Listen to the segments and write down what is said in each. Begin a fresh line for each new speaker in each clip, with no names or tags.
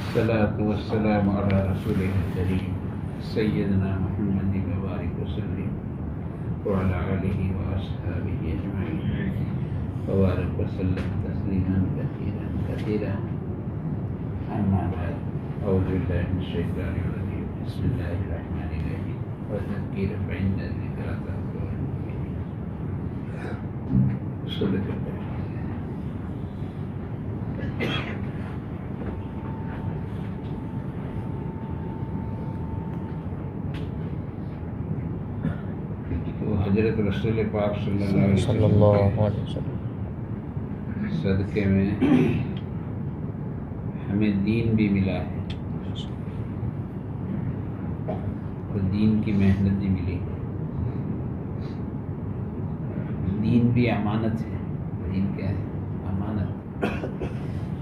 الصلاة والسلام على رسوله الكريم سيدنا محمد وبارك وسلم وعلى آله وأصحابه أجمعين وبارك وسلم تسليما كثيرا كثيرا. أما بعد، أعوذ بالله من الشيطان الرجيم. بسم الله الرحمن الرحيم. وذكر فإن الذكرى تنفع المؤمنين. صدق الله. حضرت رسول پاک صلی اللہ علیہ وسلم صدقے میں ہمیں دین بھی ملا ہے اور دین کی محنت بھی ملی ہے. دین بھی امانت ہے. دین کیا ہے؟ امانت،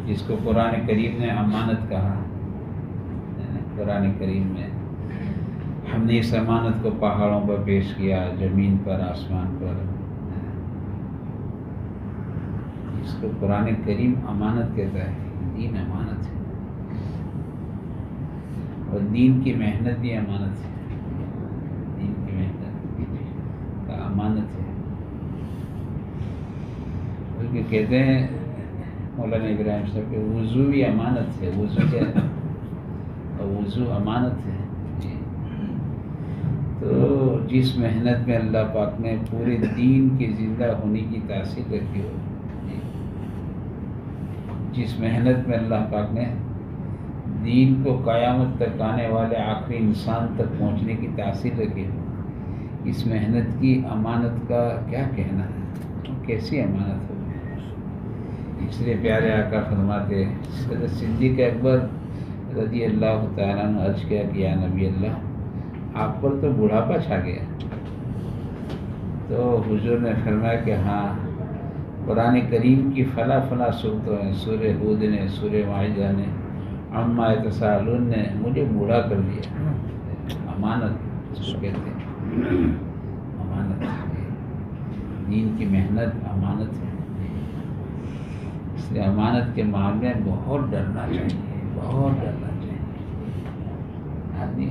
جس کو قرآن کریم نے امانت کہا. قرآن کریم میں ہم نے اس امانت کو پہاڑوں پر پیش کیا، زمین پر، آسمان پر. اس کو قرآن کریم امانت کہتا ہے. دین امانت ہے اور دین کی محنت بھی امانت ہے. دین کی محنت کا امانت ہے. بلکہ کہتے ہیں مولانا ابراہیم صاحب کہ وضو بھی امانت ہے. وضو کیا ہے؟ وضو امانت ہے. تو جس محنت میں اللہ پاک نے پورے دین کے زندہ ہونے کی تاثیر رکھی ہو، جس محنت میں اللہ پاک نے دین کو قیامت تک آنے والے آخری انسان تک پہنچنے کی تاثیر رکھی ہو، اس محنت کی امانت کا کیا کہنا ہے؟ کیسی امانت ہو؟ اس لیے پیارے آقا فرماتے حضرت صدیق اکبر رضی اللہ تعالیٰ عنہ عرض کیا کہ یا نبی اللہ، آپ پر تو بڑھاپا چھا گیا. تو حضور نے فرمایا کہ ہاں، قرآن کریم کی فلاں فلاں صورتوں ہیں، سورہ ہود نے، سورہ مائدہ نے، عما یتساءلون نے مجھے بوڑھا کر دیا. امانت اس کو کہتے ہیں. امانت دین کی محنت امانت ہے. اس لیے امانت کے معاملے میں بہت ڈرنا چاہیے. بہت ڈرنا چاہیے. آدمی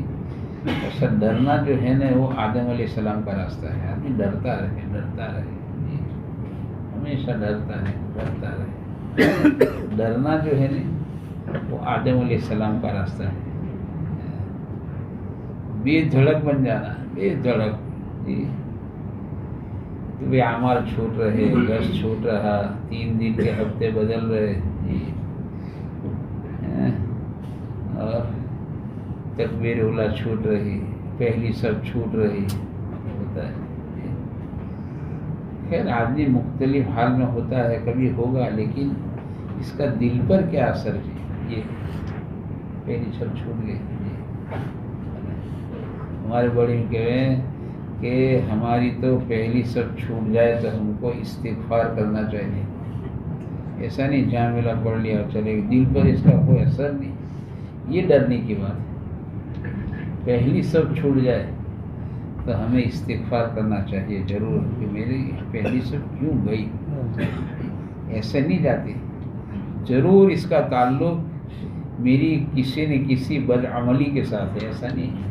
اصل ڈرنا جو ہے نا، وہ آدم علیہ السلام کا راستہ ہے. آدمی ڈرتا رہے، ڈرتا رہے، ہمیشہ ڈرتا رہے، ڈرتا رہے. ڈرنا جو ہے نا، وہ آدم علیہ السلام کا راستہ ہے. بے دھڑک بن جانا، بے دھڑک. بھی اعمال چھوٹ رہے، گش چھوٹ رہا، 3 دن کے ہفتے بدل رہے، اور تکبیر اولا چھوٹ رہی، پہلی سب چھوٹ رہی ہوتا ہے. خیر آدمی مختلف حال میں ہوتا ہے، کبھی ہوگا، لیکن اس کا دل پر کیا اثر ہے؟ یہ پہلی سب چھوٹ گئی. ہمارے بڑے کہے کہ ہماری تو پہلی سب چھوٹ جائے تو ہم کو استغفار کرنا چاہیے. ایسا نہیں جہاں ملا پڑھ لیا اور چلے گا، دل پر اس کا کوئی اثر نہیں. یہ ڈرنے کی بات ہے. پہلی سب چھوٹ جائے تو ہمیں استغفار کرنا چاہیے ضرور کہ میری پہلی سب کیوں گئی. ایسے نہیں جاتی. ضرور اس کا تعلق میری کسی نہ کسی بدعملی کے ساتھ ہے. ایسا نہیں ہے.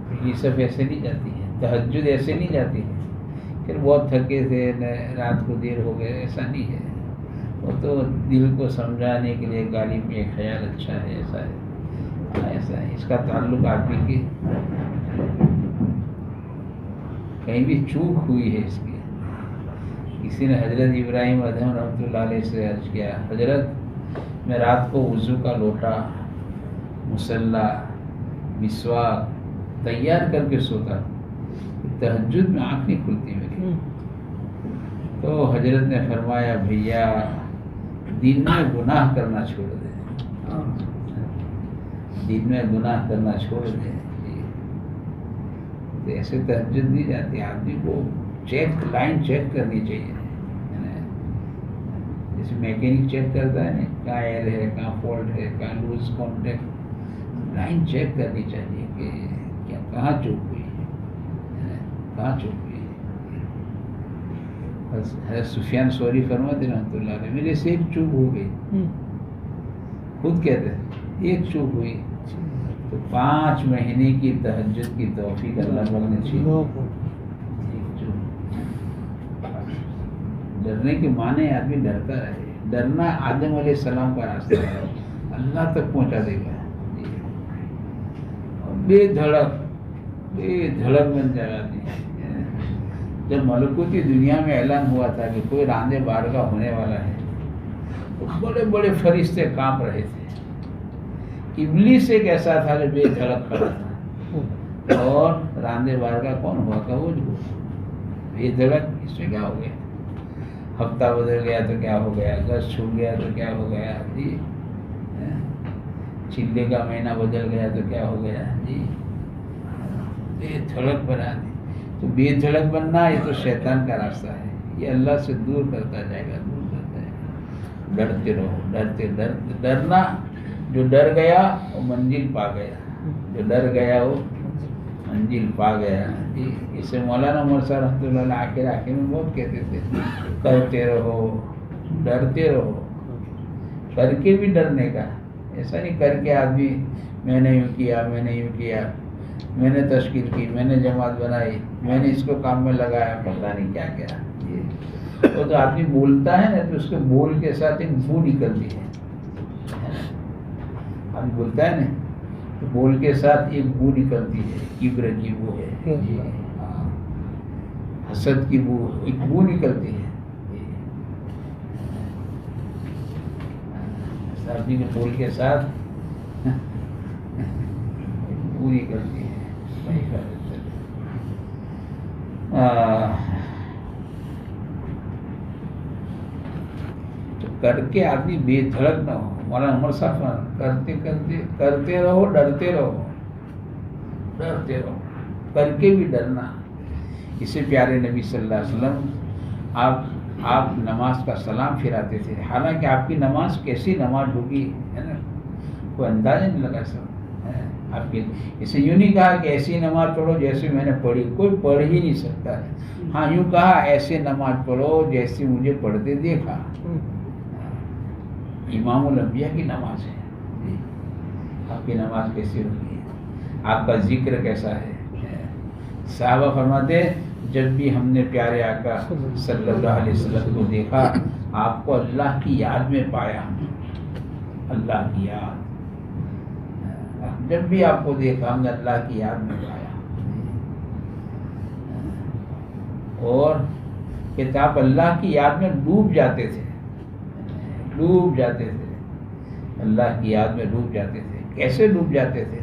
پہلی سب ایسے نہیں جاتی ہے. تہجد ایسے نہیں جاتی ہے. پھر بہت تھکے تھے، رات کو دیر ہو گئے، ایسا نہیں ہے. وہ تو دل کو سمجھانے کے لیے غالب میں خیال اچھا ہے. ایسا ہے، ایسا ہے. اس کا تعلق آدمی کی کہیں بھی چوک ہوئی ہے اس کی. کسی نے حضرت ابراہیم ادھم رحمۃ اللہ علیہ سے عرض کیا، حضرت میں رات کو وضو کا لوٹا، مصلی، مسواک تیار کر کے سوتا، تہجد میں آنکھ نہیں کھلتی میری. تو حضرت نے فرمایا بھیا دن میں گناہ کرنا چھوڑ دے. دن میں گناہ کرنا چھوڑ دے. تو ایسے تہجد نہیں جاتی. آدمی کو لائن چیک کرنی چاہیے. جیسے میکینک چیک کرتا ہے نا، کہاں ایئر ہے، کہاں فالٹ ہے، کہاں لوز کانٹیکٹ. لائن چیک کرنی چاہیے کہ کیا کہاں چوک ہوئی ہے، کہاں چوک ہوئی ہے. حضرت سفیان ثوری فرماتے رحمۃ اللہ علیہ، میرے سے ایک چوک ہو گئی. خود کہتے ہیں ایک چوک ہوئی تو 5 مہینے کی تہجد کی توفیق اللہ پاک نے چھین لی۔ ڈرنے کے معنی آدمی ڈرتا رہے، ڈرنا آدم علیہ السلام کا راستہ ہے، اللہ تک پہنچا دے گا، بے دھڑک بن جائے گا۔ جب ملکوتی دنیا میں اعلان ہوا تھا کہ کوئی راندے بارگاہ ہونے والا ہے تو بڑے بڑے فرشتے کانپ رہے تھے، ابلیس ایک ایسا تھا جو بے دھڑک کھڑا تھا، اور راندے بارگاہ کون ہوا کہ وہ بے دھڑک، اس میں کیا ہو گیا؟ ہفتہ بدل گیا تو کیا ہو گیا، گز چھوٹ گیا تو کیا ہو گیا جی، چلے کا مہینہ بدل گیا تو کیا ہو گیا جی، بے دھڑک بنا دی۔ تو بے دھڑک بننا یہ تو شیطان کا راستہ ہے، یہ اللہ سے دور کرتا جائے گا، دور کرتا جائے گا۔ ڈرتے رہو، ڈرنا، جو ڈر گیا وہ منزل پا گیا، جو ڈر گیا وہ منزل پا گیا جی۔ اسے مولانا عمر صاحب رحمۃ اللہ علیہ آخر میں بہت کہتے تھے، کرتے رہو، ڈرتے رہو، کر کے بھی ڈرنے کا، ایسا نہیں کر کے آدمی میں نے یوں کیا، میں نے یوں کیا، میں نے تشکیل کی، میں نے جماعت بنائی، میں نے اس کو کام میں لگایا، پتہ نہیں کیا کیا۔ وہ تو آدمی بولتا ہے نا تو اس کے بول کے ساتھ ایک بو نکلتی ہے، آدمی بولتا ہے نا تو بول کے ساتھ ایک بو نکلتی ہے، کبر کی بو ہے، حسد کی بو، ایک بو نکلتی ہے، آدمی کے بول کے ساتھ بو نکلتی ہے۔ تو کر کے آدمی بے دھڑک نہ ہو، مولانا عمر صاحب کرتے رہو، ڈرتے رہو، کر کے بھی ڈرنا۔ اسے پیارے نبی صلی اللہ علیہ وسلم آپ نماز کا سلام پھراتے تھے، حالانکہ آپ کی نماز کیسی نماز ہوگی ہے نا، کوئی اندازہ نہیں لگا سب آپ کے۔ اسے یوں نہیں کہا کہ ایسی نماز پڑھو جیسے میں نے پڑھی، کوئی پڑھ ہی نہیں سکتا ہے۔ ہاں یوں کہا ایسے نماز پڑھو جیسے مجھے پڑھتے دیکھا۔ امام الانبیاء کی نماز ہے، آپ کی نماز کیسی ہوگی، آپ کا ذکر کیسا ہے۔ صحابہ فرماتے جب بھی ہم نے پیارے آقا صلی اللہ علیہ وسلم کو دیکھا، آپ کو اللہ کی یاد میں پایا، اللہ کی یاد، جب بھی آپ کو دیکھا ہم نے اللہ کی یاد میں پایا۔ اور کتاب اللہ کی یاد میں ڈوب جاتے تھے، اللہ کی یاد میں ڈوب جاتے تھے۔ کیسے ڈوب جاتے تھے؟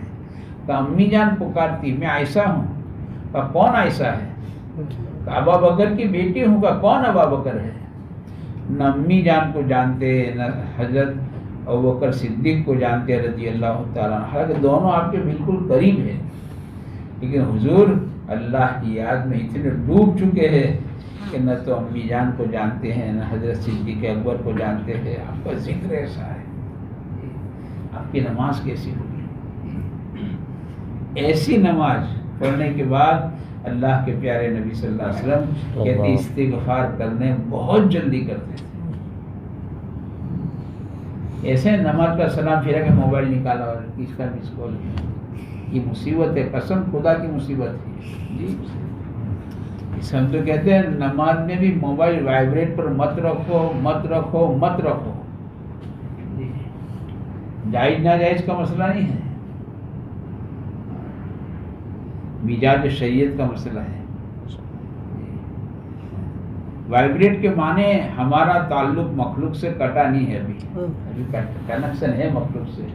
کہ امی جان پکارتی میں عائشہ ہوں، کہ کون عائشہ ہے؟ کہ ابا بکر کی بیٹی ہوں، کہ کون ابا بکر ہے؟ نہ امی جان کو جانتے، نہ حضرت ابوبکر صدیق کو جانتے رضی اللہ تعالیٰ عنہ، حالانکہ دونوں آپ کے بالکل قریب ہیں، لیکن حضور اللہ کی یاد میں اتنے ڈوب چکے ہیں کہ نہ تو امی جان کو جانتے ہیں، نہ حضرت صدیق اکبر کو جانتے ہیں۔ آپ کا ذکر ایسا ہے، آپ کی نماز کیسی ہوگی؟ ایسی نماز پڑھنے کے بعد اللہ کے پیارے نبی صلی اللہ علیہ وسلم کہتے استغفار کرنے بہت جلدی کرتے تھے۔ ایسے نماز کا سلام پھرا کے موبائل نکالا اور کس کا مس کال، یہ مصیبت ہے، قسم خدا کی مصیبت ہے جی۔ اس ہم تو کہتے ہیں نماز میں بھی موبائل وائبریٹ پر مت رکھو جی۔ جائز ناجائز کا مسئلہ نہیں ہے، مزاج شریعت کا مسئلہ ہے۔ وائبریٹ کے معنی ہمارا تعلق مخلوق سے کٹا نہیں ہے، ابھی کنیکشن ہے مخلوق سے،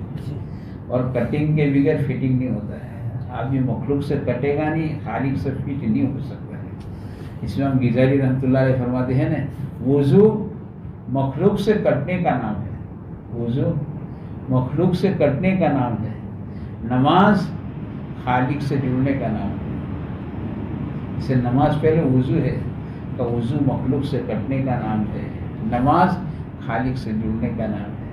اور کٹنگ کے بغیر فٹنگ نہیں ہوتا ہے۔ آدمی مخلوق سے کٹے گا نہیں، خالق سے فٹ نہیں ہو سکتا ہے۔ اس میں ہم غزالی رحمۃ اللہ علیہ فرماتے ہیں نا، وضو مخلوق سے کٹنے کا نام ہے، وضو مخلوق سے کٹنے کا نام ہے، نماز خالق سے جڑنے کا نام ہے۔ اسے نماز پہلے وضو ہے، تو وضو مخلوق سے کٹنے کا نام ہے، نماز خالق سے جڑنے کا نام ہے۔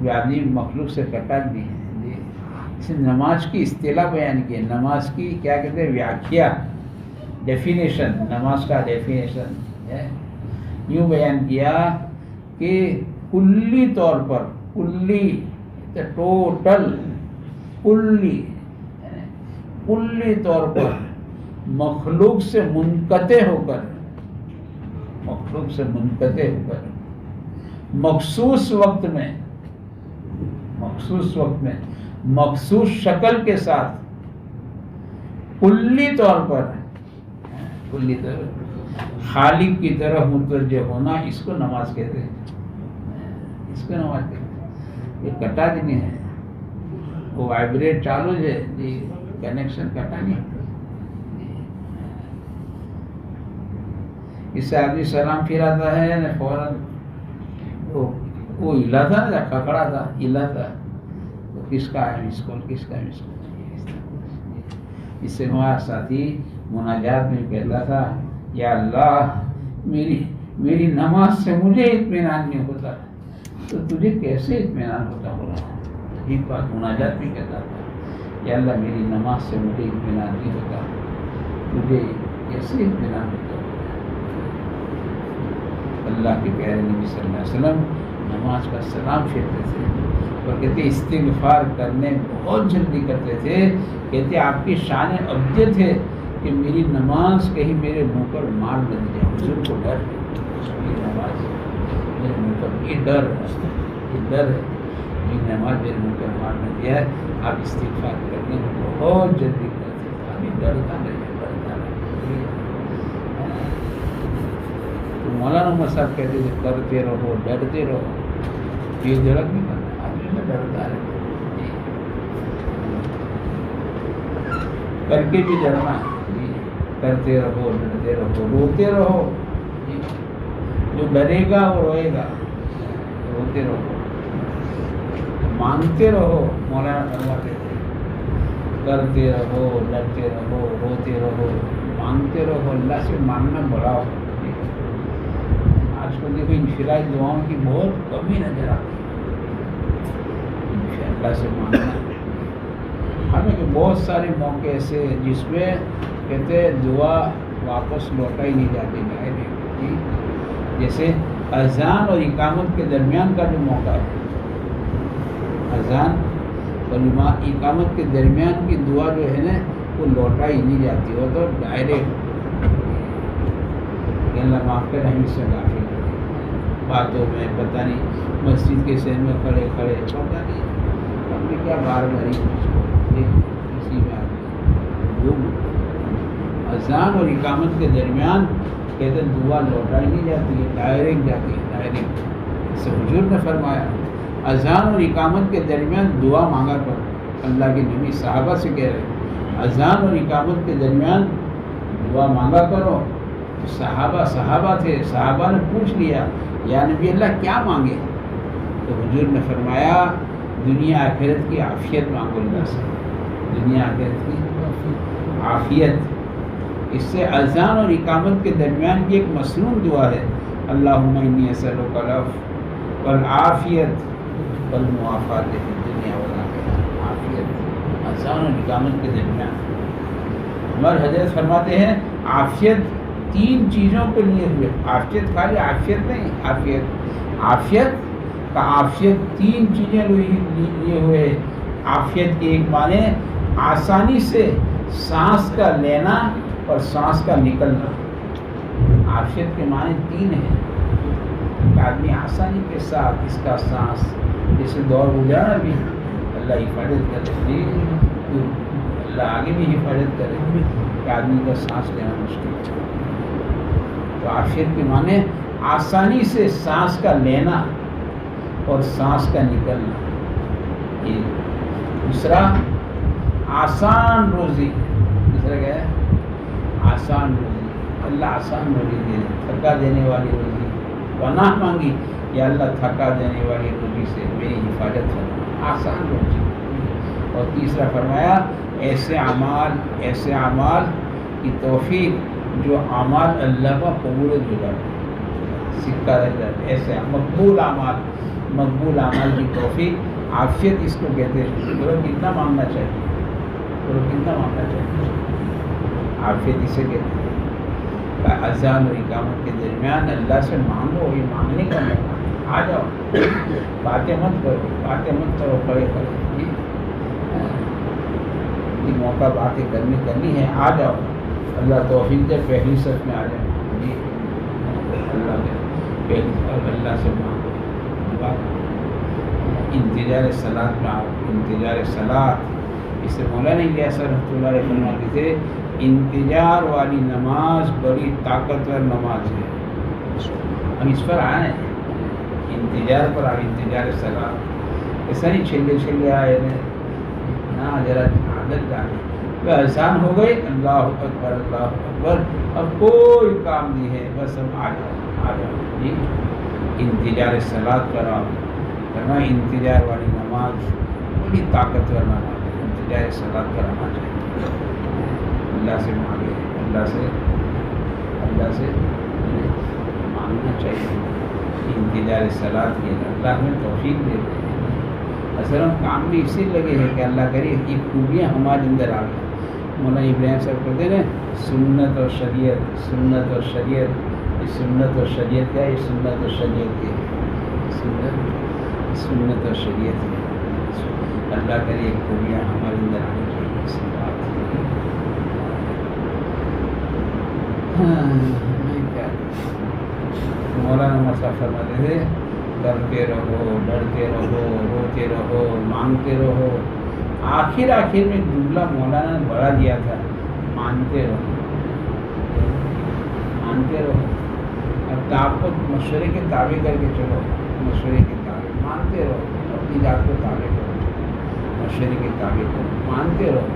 وہ آدمی مخلوق سے کٹا نہیں ہے۔ اسے نماز کی اصطلاح بیان کی، نماز کی کیا کہتے ہیں، ویاخیا، ڈیفینیشن، نماز کا ڈیفینیشن ہے، یوں بیان کیا کہ کلی طور پر، کلی ٹوٹل، کلی طور پر مخلوق سے منقطع ہو کر، مخصوص وقت میں مخصوص شکل کے ساتھ کلی طور پر خالق کی طرف متوجہ ہونا، اس کو نماز کہتے ہیں، یہ کٹا بھی نہیں ہے، وہ وائبریٹ چالو ہے جی، کنیکشن کٹا نہیں۔ اس سے آدمی سلام پھراتا ہے نا، فوراً وہ ہلا تھا نا، کھکڑا تھا، ہلا تھا، تو کس کا ہے مس کال، کس کا ہے مس کال۔ اس سے ہمارا ساتھی مناجات میں کہتا تھا، یا اللہ میری نماز سے مجھے اطمینان نہیں ہوتا، تو تجھے کیسے اطمینان ہوتا ہوگا؟ یہ بات مناجات میں کہتا تھا، یا اللہ میری نماز سے مجھے اطمینان نہیں ہوتا، تجھے کیسے اطمینان ہوتا ہوگا؟ اللہ کے پیارے نبی صلی اللہ علیہ وسلم نماز کا سلام پھیرتے تھے اور کہتے استغفار کرنے بہت جلدی کرتے تھے، کہتے آپ کی شان ابجد ہے کہ میری نماز کہیں میرے منہ پر مار نہ دی جائے، حضور کو ڈر ہے میری نماز میرے منہ پر، یہ ڈر ہے میری نماز میرے منہ پر مار نہ دیا ہے۔ آپ استغفار کرنے میں بہت جلدی کرتے تھے، ابھی ڈرتا نہیں۔ مولانا محمد صاحب کہتے تھے کرتے رہو، ڈرتے رہو، یہ غلط نہیں کرنا، آدمی میں ڈرتا ہے، کر کے بھی ڈرنا، کرتے رہو، ڈرتے رہو، روتے رہو، جو ڈرے گا وہ روئے گا، روتے رہو، مانگتے رہو، مولانا فرماتے تھے کرتے رہو، ڈرتے رہو، روتے رہو، مانگتے رہو، اللہ سے مانگنا بڑھاؤ۔ آج کل دیکھو انفرادی دعاؤں کی بہت کمی نظر آتی ہے، اللہ سے مانگنا، حالانکہ بہت سارے موقع ایسے جس میں کہتے ہیں دعا واپس لوٹا ہی نہیں جاتی، جیسے اذان اور اقامت کے درمیان کا جو موقع ہے، اذان اور اقامت کے درمیان کی دعا جو ہے نا وہ لوٹا ہی نہیں جاتی، وہ تو ڈائریکٹ اللہ معاف کر، ہم اس سے غافل باتوں میں، پتہ نہیں مسجد کے سین میں کھڑے پتہ نہیں ہم نے کیا بار باری اسی میں اذان اور اقامت کے درمیان کہتے دعا لوٹائی نہیں جاتی ہے، ڈائریکٹ جاتی ہے، ڈائریکٹ۔ اس سے حضور نے فرمایا اذان اور اقامت کے درمیان دعا مانگا کر، اللہ کے نبی صحابہ سے کہہ رہے اذان اور اقامت کے درمیان دعا مانگا کرو۔ صحابہ تھے، صحابہ نے پوچھ لیا یا نبی اللہ کیا مانگے؟ تو حضور نے فرمایا دنیا آخرت کی عافیت مانگو اللہ سے، دنیا آخرت کی عافیت۔ اس سے اذان اور اقامت کے درمیان کی ایک مصنون دعا ہے، اللہم انی اسألک العفو والعافیت والمعافات فی الدنیا والآخرہ۔ عافیت اذان اور اقامت کے درمیان، ہمارے حضرت فرماتے ہیں عافیت تین چیزوں کے لیے ہوئے، عافیت خالی عافیت نہیں، عافیت کا عافیت تین چیزیں لیے ہوئے۔ عافیت کی ایک معنی آسانی سے سانس کا لینا اور سانس کا نکلنا، عافیت کے معنی تین ہیں کہ آدمی آسانی کے ساتھ اس کا سانس، جیسے دور گزارا بھی اللہ حفاظت کرے، اللہ آگے بھی حفاظت کرے کہ آدمی کا سانس لینا مشکل ہے۔ تو عافیت کے معنی آسانی سے سانس کا لینا اور سانس کا نکلنا۔ یہ دوسرا آسان روزی، دوسرا کیا ہے؟ آسان روزی، اللہ آسان روزی دے، تھکا دینے والی روزی، پناہ مانگی یا اللہ تھکا دینے والی روزی سے میری حفاظت کرنا، آسان روزی۔ اور تیسرا فرمایا ایسے اعمال کی توفیق جو اعمال اللہ کا قبول ہو جاتے، سکہ رہ جاتے، ایسے مقبول اعمال کی توفیق، عافیت اس کو کہتے ہیں۔ بولو کتنا مانگنا چاہیے، عافیت اسے کہتے ہیں۔ اذان اور اقامت کے درمیان اللہ سے مانگو، یہ مانگنے کا موقع، آ جاؤ، باتیں مت کرو کھڑے جی، موقع باتیں کرنی ہے، آ جاؤ، اللہ توفیق دے، پہلی صف میں آ جاؤ جی، اللہ سے مانگو، انتظار صلاۃ میں آؤ، انتظار صلاۃ، اس سے مولانا الیاس رحمۃ اللہ علیہ فرماتے تھے انتظار والی نماز بڑی طاقتور نماز ہے، ہم اس پر آئے ہیں، انتظار پر آئے، انتظار صلاۃ، ایسا نہیں چھلے آئے نا، ذرا عادت ڈالے، احسان ہو گئی، اللہ اکبر، اب کوئی کام نہیں ہے، بس ہم آ جاؤ جی، انتظار صلاۃ کراؤ، کرنا انتظار والی نماز بڑی طاقتور نماز ہے، انتظار صلاۃ کرانا چاہیے، اللہ سے مانگے، اللہ سے مانگنا چاہیے، انتظار صلاۃ کے اللہ ہمیں توفیق دیتے ہیں، اصل ہم کام بھی اسی لگے ہیں کہ اللہ کرے یہ خوبیاں ہمارے اندر آ گئی، مولانا ابراہیم صاحب کہتے ہیں سنت اور شریعت، سنت اور شریعت، یہ سنت اور شریعت کیا ہے، یہ سنت اور شریعت کی ہے، سنت اور شریعت ہے، اللہ کرے خوبیاں ہمارے اندر آنی چاہیے، اس بات مولانا مصطفیٰ فرماتے تھے کرتے رہو، ڈرتے رہو، روتے رہو، مانگتے رہو، آخر میں جملہ مولانا نے بڑھا دیا تھا، مانتے رہو، اب آپ کو مشورے کے تابع کر کے چلو، مشورے کے تابع مانتے رہو، اپنی ذات کو تابع کرو، مشورے کے تابع کرو، مانتے رہو،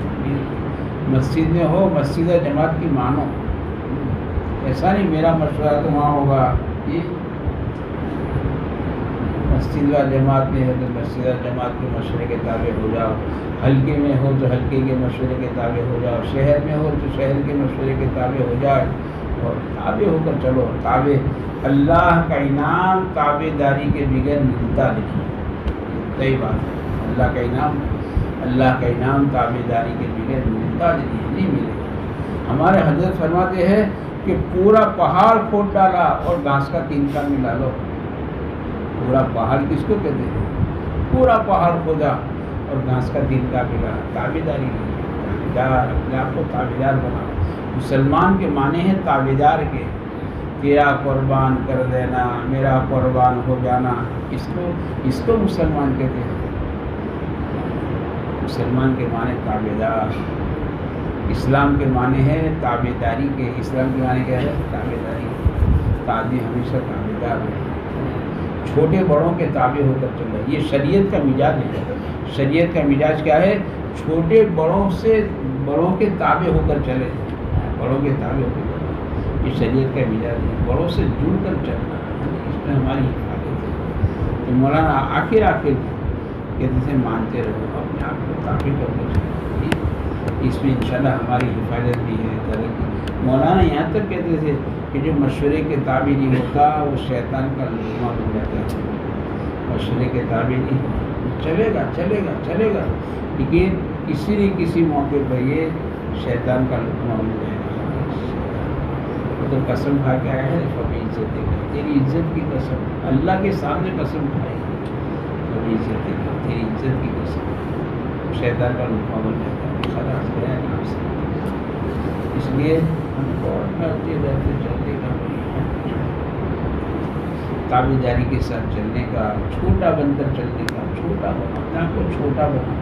مسجد میں ہو مسجد جماعت کی مانو، ایسا نہیں میرا مشورہ تو وہاں ہوگا جی، مسجد و جماعت میں ہے تو مسجد و جماعت کے مشورے کے تابع ہو جاؤ، حلقے میں ہو تو حلقے کے مشورے کے تابع ہو جاؤ، شہر میں ہو تو شہر کے مشورے کے تابع ہو جائے، اور تابع ہو کر چلو، تابع اللہ کا انعام تابع داری کے بغیر ملتا نہیں، صحیح بات ہے، اللہ کا انعام تابع داری کے بغیر ملتا نہیں ملے گا، ہمارے حضرت فرماتے ہیں کہ پورا پہاڑ کھود ڈالا اور گھاس کا تنکا ملا لو، پورا پہاڑ کس کو کہتے ہیں، پورا پہاڑ کھودا اور گھاس کا تنکا ملا، تابع داری نہیں، اپنے آپ کو تابع دار بناؤ، مسلمان کے معنی ہیں تابع دار کے، تیرا قربان کر دینا، میرا قربان ہو جانا، اس کو مسلمان کہتے ہیں، مسلمان کے معنی تابع دار، اسلام کے معنی ہے تابع داری کے، اسلام کے معنی کیا ہے، تابع داری، تابع ہمیشہ تابع دار ہے، چھوٹے بڑوں کے تابع ہو کر چلے، یہ شریعت کا مزاج ہے، شریعت کا مزاج کیا ہے، چھوٹے بڑوں کے تابع ہو کر چلے، بڑوں کے تابع ہو کر چلے، یہ شریعت کا مزاج ہے، بڑوں سے جڑ کر چلنا، اس میں ہماری حفاظت ہے، تو مولانا آخر کہتے تھے مانتے رہو، اپنے آپ کو تابع کرنا چاہیے، اس میں انشاءاللہ ہماری حفاظت بھی ہے، ترقی، مولانا یہاں تک کہتے تھے کہ جو مشورے کے تابع نہیں ہوتا وہ شیطان کا لقمہ بن جاتا ہے، مشورے کے تابع نہیں ہوتا، چلے گا، لیکن کسی نہ کسی موقع پر یہ شیطان کا لقمہ بن جائے گا، تو قسم کھا کے آیا ہے، فبی عزت تیری عزت کی قسم، اللہ کے سامنے قسم کھائے گی، فبی عزت تیری عزت کی قسم، شیطان کا لقمہ بن جاتا ہے، خلاص گیا نام سے، اس لیے ہم کو چلتے کا تابع داری کے ساتھ چلنے کا، چھوٹا بن کر چلنے کا، چھوٹا بنا، اپنے آپ کو چھوٹا بنا،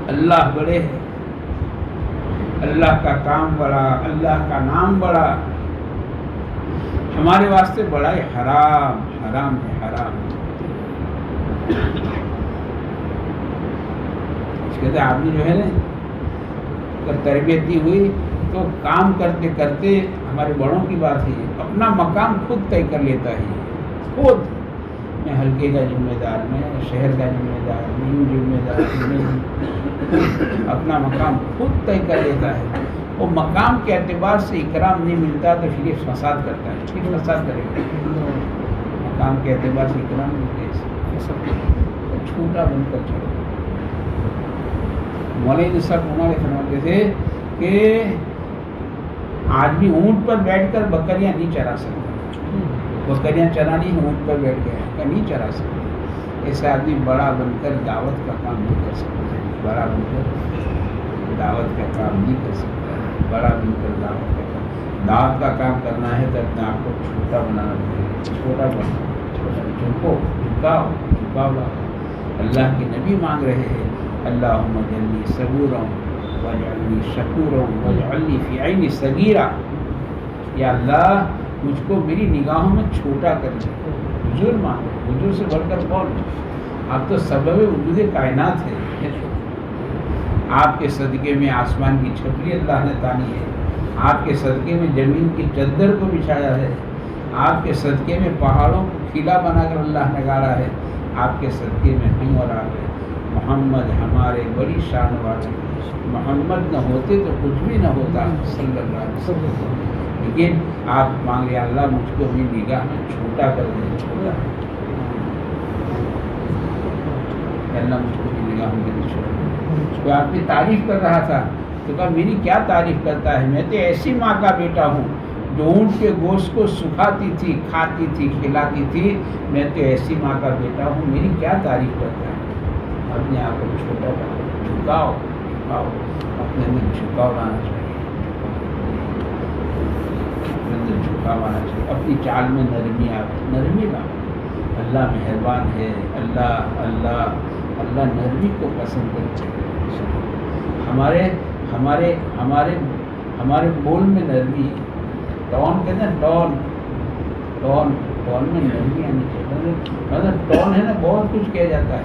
اللہ بڑے ہیں، اللہ کا کام بڑا، اللہ کا نام بڑا، ہمارے واسطے بڑا ہی حرام ہے، حرام، کہتے آدمی جو ہے نا اگر تربیت دی ہوئی تو کام کرتے کرتے، ہمارے بڑوں کی بات ہے، اپنا مقام خود طے کر لیتا ہے، خود، میں حلقے کا ذمہ دار، میں شہر کا ذمہ دار، میں ذمہ دار، اپنا مقام خود طے کر لیتا ہے، وہ مقام کے اعتبار سے اکرام نہیں ملتا تو پھر یہ فساد کرتا ہے، پھر فساد کرے گا، مقام کے اعتبار سے اکرام ملتے ہیں، چھوٹا بن کر چلو، مولانا صاحب ہمارے فرماتے تھے کہ آج بھی اونٹ پر بیٹھ کر بکریاں نہیں چرا سکتا، بکریاں چرانی اونٹ پر بیٹھ گئے کہ نہیں چرا سکتا۔ ایسا آدمی بڑا بن کر دعوت کا کام نہیں کر سکتا ہے، بڑا بن کر دعوت کا کام نہیں کر سکتا ہے، بڑا بن کر دعوت کا کام کرنا ہے تو اپنے آپ کو چھوٹا بنانا پڑے گا، چھوٹا بنا، چھوٹا جھکاؤ۔ اللہ کے نبی مانگ رہے ہیں اللہم اجعلنی صبورا واجعلنی شکورا واجعلنی فی عینی صغیرا، یا اللہ مجھ کو میری نگاہوں میں چھوٹا کر دے۔ حضور مانگو، حضور سے بڑھ کر کون؟ آپ تو سبب وجود کائنات ہے، آپ کے صدقے میں آسمان کی چھپری اللہ نے تانی ہے، آپ کے صدقے میں زمین کی چادر کو بچھایا ہے، آپ کے صدقے میں پہاڑوں کو قلعہ بنا کر اللہ نے گاڑا ہے، آپ کے صدقے میں ہم اور آپ ہیں۔ محمد ہمارے بڑی شان والے، محمد نہ ہوتے تو کچھ بھی نہ ہوتا صلی اللہ علیہ وسلم، لیکن آپ مانگ رہے اللہ مجھ کو بھی نگاہ میں چھوٹا کر دے، چھوٹا اللہ مجھ کو بھی نگاہ میں چھوٹا۔ تو آپ کی تعریف کر رہا تھا تو کہا میری کیا تعریف کرتا ہے، میں تو ایسی ماں کا بیٹا ہوں جو اونٹ کے گوشت کو سکھاتی تھی، کھاتی تھی، کھلاتی تھی، میں تو ایسی ماں کا بیٹا ہوں، میری کیا تعریف کرتا ہے۔ اپنے آپ کو چھوٹا جھکاؤ، اپنے اندر جھکاؤ لانا چاہیے، اپنے اندر جھکاؤ آنا چاہیے، اپنی چال میں نرمی لاؤ۔ اللہ مہربان ہے، اللہ نرمی کو پسند کرتے ہیں۔ ہمارے بول میں نرمی ہے، ٹون کہتے ہیں ٹون میں نرمی آنی چاہیے، مطلب ٹون ہے نا بہت کچھ کہہ جاتا ہے۔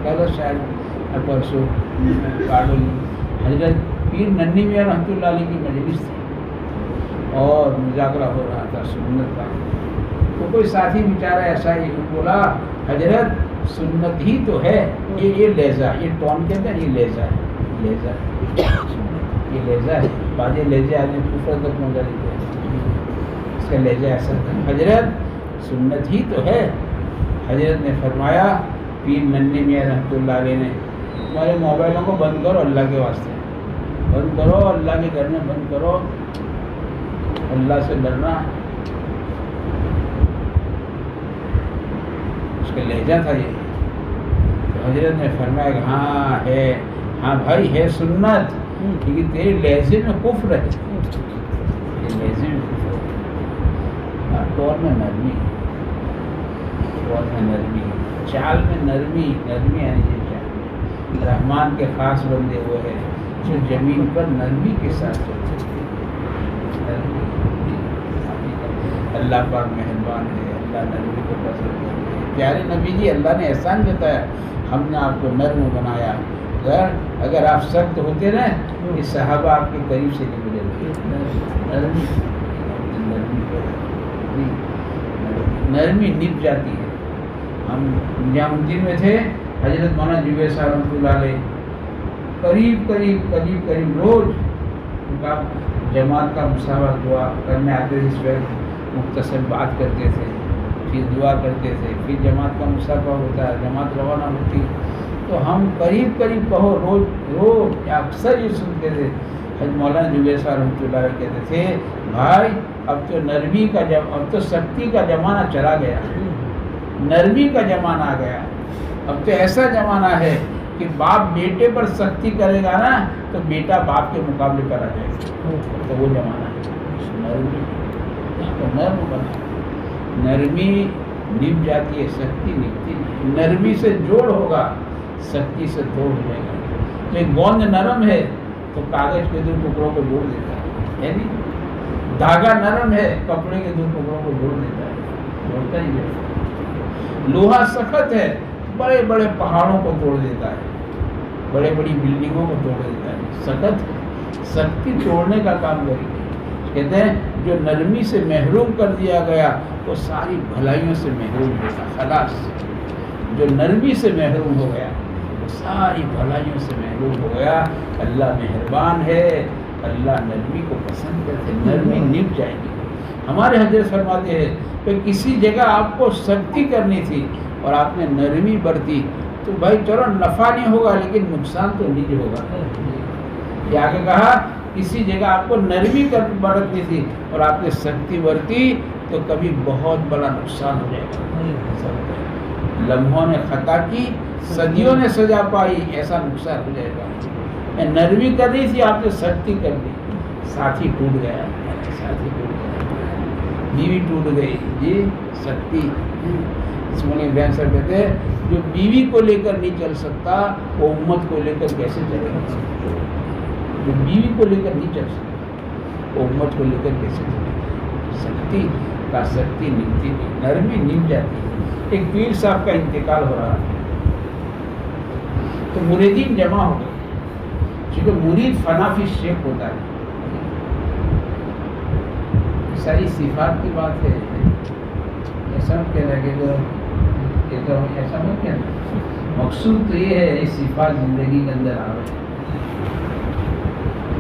کل شاید پرسوں حضرت پیر ننھی میاں رحمۃ اللہ علیہ کی مجلس تھی اور مذاکرہ ہو رہا تھا سنت کا، تو کوئی ساتھی بیچارہ ایسا ہی بولا حضرت سنت ہی تو ہے، یہ لہجہ، یہ ٹون کہتے ہیں، یہ لہجہ ہے، یہ لہجہ ہے، بعض لہجے آدمی کفر تک پہنچا دیتے ہیں، اس کا لہجہ ایسا تھا، حضرت سنت ہی تو ہے۔ حضرت نے فرمایا پیر ننھی میاں رحمۃ اللہ علیہ نے، تمہارے موبائلوں کو بند کرو، اللہ کے واسطے بند کرو، اللہ کے گھر میں بند کرو، اللہ سے ڈرنا۔ اس کا لہجہ تھا یہ، تو حضرت نے فرمایا کہ ہاں ہے، ہاں بھائی ہے سنت، لیکن تیرے لہجے میں کفر ہے، یہ لہجے میں کفر ہے، ٹون میں نرمی، ٹون میں نرمی، چال میں نرمی آنی چاہیے۔ رحمان کے خاص بندے ہوئے ہیں جو زمین پر نرمی کے ساتھ چلتے ہیں، اللہ پاک مہربان ہے، اللہ نرمی کو پسند کرتے ہیں۔ پیارے نبی جی اللہ نے احسان جتایا، ہم نے آپ کو نرم بنایا، اگر آپ سخت ہوتے نا یہ صحابہ آپ کے قریب سے نہیں ملے، نرمی نب جاتی ہے۔ ہم نظام الدین میں تھے، حضرت مولانا جبیر صاحب رحمۃ اللہ علیہ قریب روز ان کا جماعت کا مسابقہ دعا کرنے آتے تھے، اس وقت مختصر بات کرتے تھے، پھر دعا کرتے تھے، پھر جماعت کا مسابقہ ہوتا ہے، جماعت روانہ ہوتی، تو ہم قریب کہو روز اکثر یہ سنتے تھے، حضرت مولانا جبیر صاحب رحمۃ اللہ علیہ کہتے تھے بھائی اب تو نرمی کا اب تو سختی کا زمانہ چلا گیا، نرمی کا زمانہ آ گیا، اب تو ایسا زمانہ ہے کہ باپ بیٹے پر سختی کرے گا نا تو بیٹا باپ کے مقابلے پر آ جائے گا، تو وہ زمانہ ہے نرم بنا، نرمی نب جاتی ہے، سختی نبتی نہیں، نرمی سے جوڑ ہوگا، سختی سے توڑ ہو جائے گا۔ تو ایک گوند نرم ہے تو کاغذ کے دو ٹکڑوں کو جوڑ دیتا ہے نہیں، دھاگا نرم ہے کپڑے کے دو ٹکڑوں کو جوڑ دیتا ہے، جوڑتا ہی ہے۔ لوہا سخت ہے، بڑے بڑے پہاڑوں کو توڑ دیتا ہے، بڑی بلڈنگوں کو توڑ دیتا ہے، سخت سختی توڑنے کا کام کرے گی۔ کہتے ہیں جو نرمی سے محروم کر دیا گیا وہ ساری بھلائیوں سے محروم ہوگا، خلاص جو نرمی سے محروم ہو گیا وہ ساری بھلائیوں سے محروم ہو گیا۔ اللہ مہربان ہے، اللہ نرمی کو پسند کرتے، نرمی نب جائے گی۔ ہمارے حضرت فرماتے ہیں کہ کسی جگہ آپ کو سختی کرنی تھی اور آپ نے نرمی برتی تو بھائی چلو نفع نہیں ہوگا لیکن نقصان تو نہیں ہوگا۔ یہ آگے کہا کسی جگہ آپ کو نرمی کر برتنی تھی اور آپ نے سختی برتی تو کبھی بہت بڑا نقصان ہو جائے گا. لمحوں نے خطا کی، صدیوں نے سزا پائی، ایسا نقصان ہو جائے گا. نرمی کر رہی تھی، آپ نے سختی کر دی، ساتھی ٹوٹ گیا، ساتھی ٹوٹ گیا، بیوی ٹوٹ گئی. جی سختی اسماعیل ابراہیم صاحب کہتے ہیں جو بیوی کو لے کر نہیں چل سکتا وہ امت کو لے کر کیسے چلے گا؟ جو بیوی کو لے کر نہیں چل سکتا وہ امت کو لے کر کیسے چلے گا؟ سختی کا سختی نبھتی نہیں، نرمی نبھ جاتی ہے. ایک پیر صاحب کا انتقال ہو رہا تو مریدین جمع ہو گئے، کیونکہ مرید فنا فی شیخ ہوتا ہے. ساری صفات کی بات ہے، ایسا کہہ رہا کہ جو ایسا نہیں کہنا. مقصود تو یہ ہے یہ صفات زندگی کے اندر آ رہے.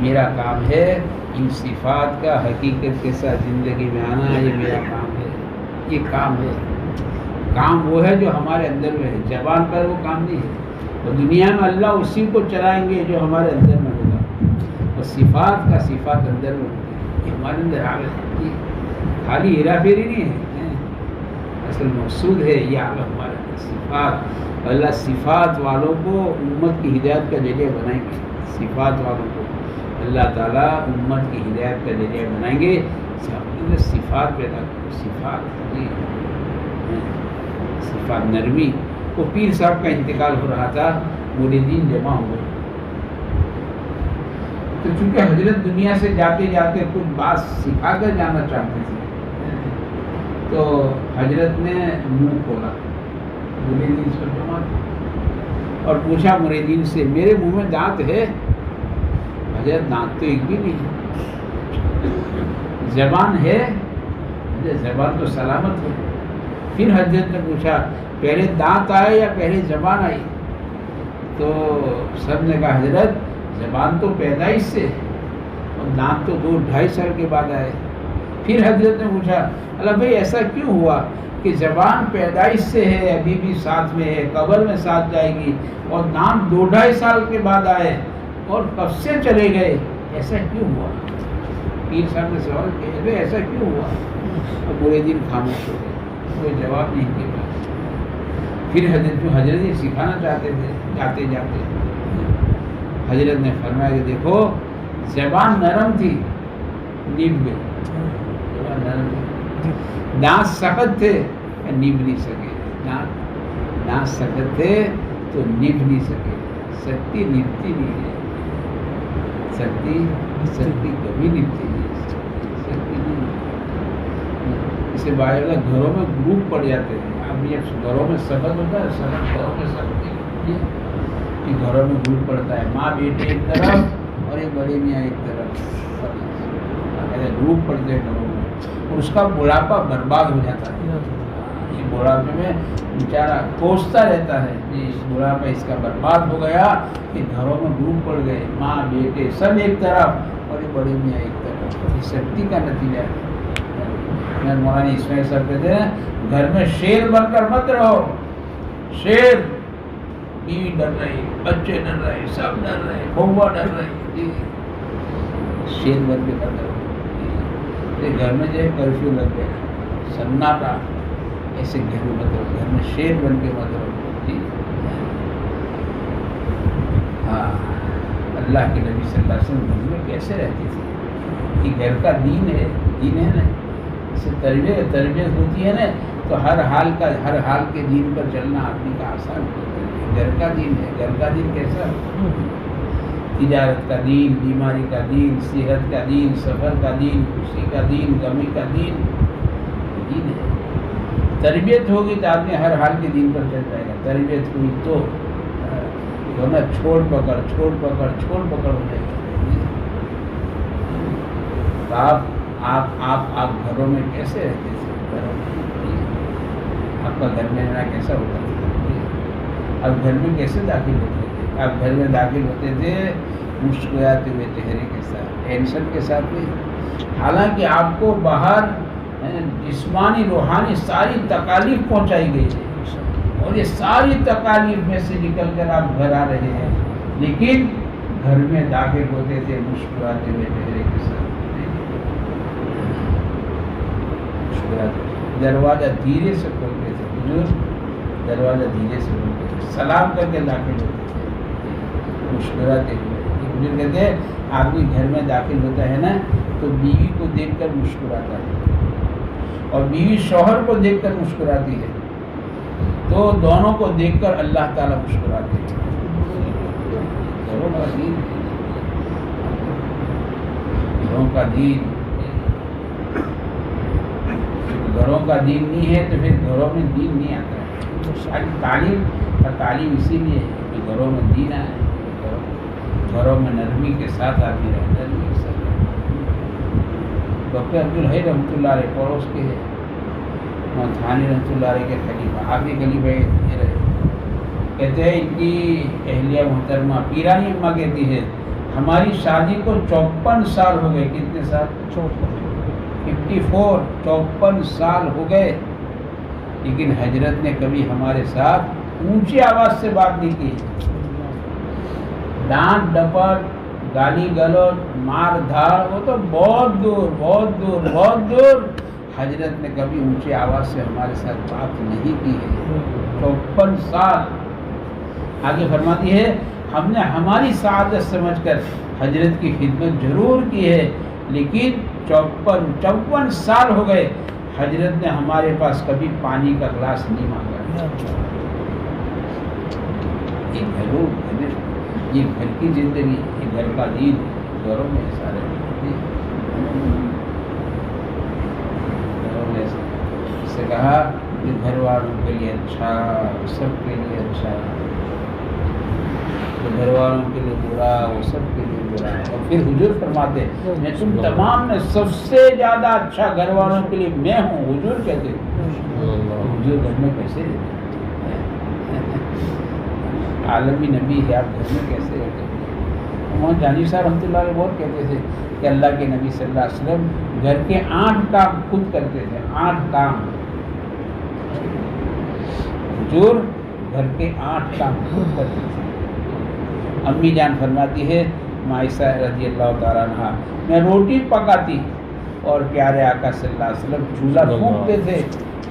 میرا کام ہے ان صفات کا حقیقت کے ساتھ زندگی میں آنا، یہ میرا کام ہے. یہ کام ہے، کام وہ ہے جو ہمارے اندر میں ہے، زبان پر وہ کام نہیں ہے. تو دنیا میں اللہ اسی کو چلائیں گے جو ہمارے اندر میں ہوگا. اور صفات کا صفات اندر میں ہوگا، یہ ہمارے اندر آ گئے. خالی ہیرا پھیری نہیں ہے، اصل مقصود ہے یہ عالم ہمارے صفات. اللہ صفات والوں کو امت کی ہدایت کا ذریعہ بنائیں گے. صفات والوں کو اللہ تعالیٰ امت کی ہدایت کا ذریعہ بنائیں گے. صفات پیدا کرو، صفات نرمی. وہ پیر صاحب کا انتقال ہو رہا تھا، مریدین جمع ہوئے. تو چونکہ حضرت دنیا سے جاتے جاتے کچھ بات سکھا کر جانا چاہتے تھے تو حضرت نے منہ کھولا، مریدین سے جمع اور پوچھا مریدین سے میرے منہ میں دانت ہے؟ حضرت دانت تو ایک بھی نہیں ہے. زبان ہے؟ زبان تو سلامت ہے. پھر حضرت نے پوچھا پہلے دانت آئے یا پہلے زبان آئی؟ تو سب نے کہا حضرت زبان تو پیدائش سے اور دانت تو 2-2.5 سال کے بعد آئے. پھر حضرت نے پوچھا اللہ بھائی ایسا کیوں ہوا کہ زبان پیدائش سے ہے، ابھی بھی ساتھ میں ہے، قبر میں ساتھ جائے گی، اور دانت 2-2.5 سال کے بعد آئے اور کب سے چلے گئے؟ ایسا کیوں ہوا؟ پیر صاحب نے سوال کیا ایسا کیوں ہوا؟ اور پورے دن خاموش ہو گئے، کوئی جواب نہیں کے پاس. پھر حضرت یہ سکھانا چاہتے تھے جاتے جاتے حضرت نے فرمایا کہ دیکھو زبان نرم تھی نبھ گئی، زبان نرم تھی. دانت سخت تھے نبھ نہیں سکے، دانت سخت تھے تو نبھ نہیں سکے. سختی نبھتی نہیں ہے، سختی کبھی نبھتی نہیں ہے، سختی نہیں. اسے باہر گھروں میں گروپ پڑ جاتے ہیں. اب یہ گھروں میں سخت ہوتا ہے، سخت گھروں میں سختی ہوتی ہے کہ گھروں میں گروپ پڑتا ہے، ماں بیٹے ایک طرف اور ایک بڑے میاں ایک طرف، گروپ پڑتے ہیں گھروں میں. اور اس کا بڑھاپا برباد ہو جاتا ہے. یہ بڑھاپے میں بیچارہ کوستا رہتا ہے جی بڑھاپا اس کا برباد ہو گیا کہ گھروں میں گروپ پڑ گئے، ماں بیٹے سب ایک طرف اور ایک بڑے میاں ایک طرف. یہ سختی کا نتیجہ ہے. مولانا اسماعیل صاحب کہتے ہیں گھر میں شیر بن کر مت رہو. شیر بیوی ڈر رہی، بچے ڈر رہے، سب ڈر رہے، بہوا ڈر رہی. شیر بن کے مت رہو. گھر میں جو ہے کرفیو لگ گیا، سناٹا، ایسے گھر میں مت رہو. گھر میں شیر بن کے مت رہو. ہاں اللہ کے نبی صلی اللہ علیہ وسلم گھر میں کیسے رہتے تھے؟ یہ گھر کا دین ہے نا. اس سے تربیت ہوتی ہے نا تو ہر حال کے دین پر چلنا آدمی کا آسان ہوتا ہے. گھر کا دین ہے. گھر کا دین کیسا؟ تجارت کا دین، بیماری کا دین، صحت کا دین، سفر کا دین، خوشی کا دین، غمی کا دین ہے. تربیت ہوگی تو آدمی ہر حال کے دین پر چل جائے گا. تربیت ہوئی تو ورنہ چھوڑ پکڑ ہو جائے گا. تو آپ گھروں میں کیسے رہتے تھے؟ آپ کا گھر میں رہنا کیسا ہوتا تھا؟ آپ گھر میں کیسے داخل ہوتے تھے؟ آپ گھر میں داخل ہوتے تھے مسکراتے ہوئے چہرے کے ساتھ، ٹینشن کے ساتھ نہیں. حالانکہ آپ کو باہر جسمانی روحانی ساری تکالیف پہنچائی گئی ہے اور یہ ساری تکالیف میں سے نکل کر آپ گھر آ رہے ہیں، لیکن گھر میں داخل ہوتے تھے مسکراتے ہوئے چہرے کے ساتھ، مسکراتے، دروازہ دھیرے سے کھولتے تھے حضور، دروازہ دھیرے سے کھولتے تھے، سلام کر کے داخل ہوتے تھے مسکراتے ہوئے۔ حضور کہتے ہیں آدمی گھر میں داخل ہوتا ہے نا تو بیوی کو دیکھ کر مسکراتا ہے، اور بیوی شوہر کو دیکھ کر مسکراتی ہے، تو دونوں کو دیکھ کر اللہ تعالیٰ مسکراتے ہیں۔ گھروں کا دین، گھروں کا دین، گھروں کا دین نہیں ہے تو پھر گھروں میں دین نہیں آتا ہے۔ تعلیم اسی لیے ہے کہ گھروں میں دین آئے، گھروں میں نرمی کے ساتھ آدمی رہے، نرمی کے ساتھ۔ ڈاکٹر عبدالحی رحمۃ اللہ علیہ پڑوس کے ہے، تھانی رحمۃ اللہ علیہ کے خلیفہ، آخری خلیفہ یہ رہے۔ کہتے ہیں ان کی اہلیہ محترمہ پیرانی اماں کہتی ہے ہماری شادی کو 54 سال ہو گئے۔ کتنے سال؟ 54 سال ہو گئے، لیکن حضرت نے کبھی ہمارے ساتھ اونچی آواز سے بات نہیں کی۔ ڈانٹ ڈپٹ، گالی گلوچ، مار دھاڑ، وہ تو بہت دور بہت دور بہت دور، حضرت نے کبھی اونچی آواز سے ہمارے ساتھ بات نہیں کی ہے۔ 54 سال۔ آگے فرماتی ہے ہم نے ہماری سعادت سمجھ کر حضرت کی خدمت ضرور کی ہے، لیکن 54 سال ہو گئے حضرت نے ہمارے پاس کبھی پانی کا گلاس نہیں مانگا۔ یہ گھر کی زندگی، یہ گھر کا دین، گھروں میں سارے گھروں میں اس سے کہا کہ گھر والوں کے لیے اچھا، سب کے لیے اچھا، تو گھر والوں کے لیے برا، وہ سب کے لیے برا۔ اور پھر حضور فرماتے میں تم تمام میں سب سے زیادہ اچھا گھر والوں کے لیے میں ہوں، حضور کہتے ہیں۔ حضور گھر میں کیسے رہتے؟ عالمی نبی ہے، آپ گھر میں کیسے رہتے؟ محمد جانی صاحب رحمۃ اللہ علیہ بہت کہتے تھے کہ اللہ کے نبی صلی اللہ علیہ وسلم گھر کے 8 کام خود کرتے تھے، 8 کام۔ حضور گھر کے 8 کام خود کرتے تھے۔ امی جان فرماتی ہے معائشہ رضی اللہ تعالیٰ عنہ، میں روٹی پکاتی اور پیارے آقا صلی اللہ علیہ وسلم چولہا پھونکتے تھے،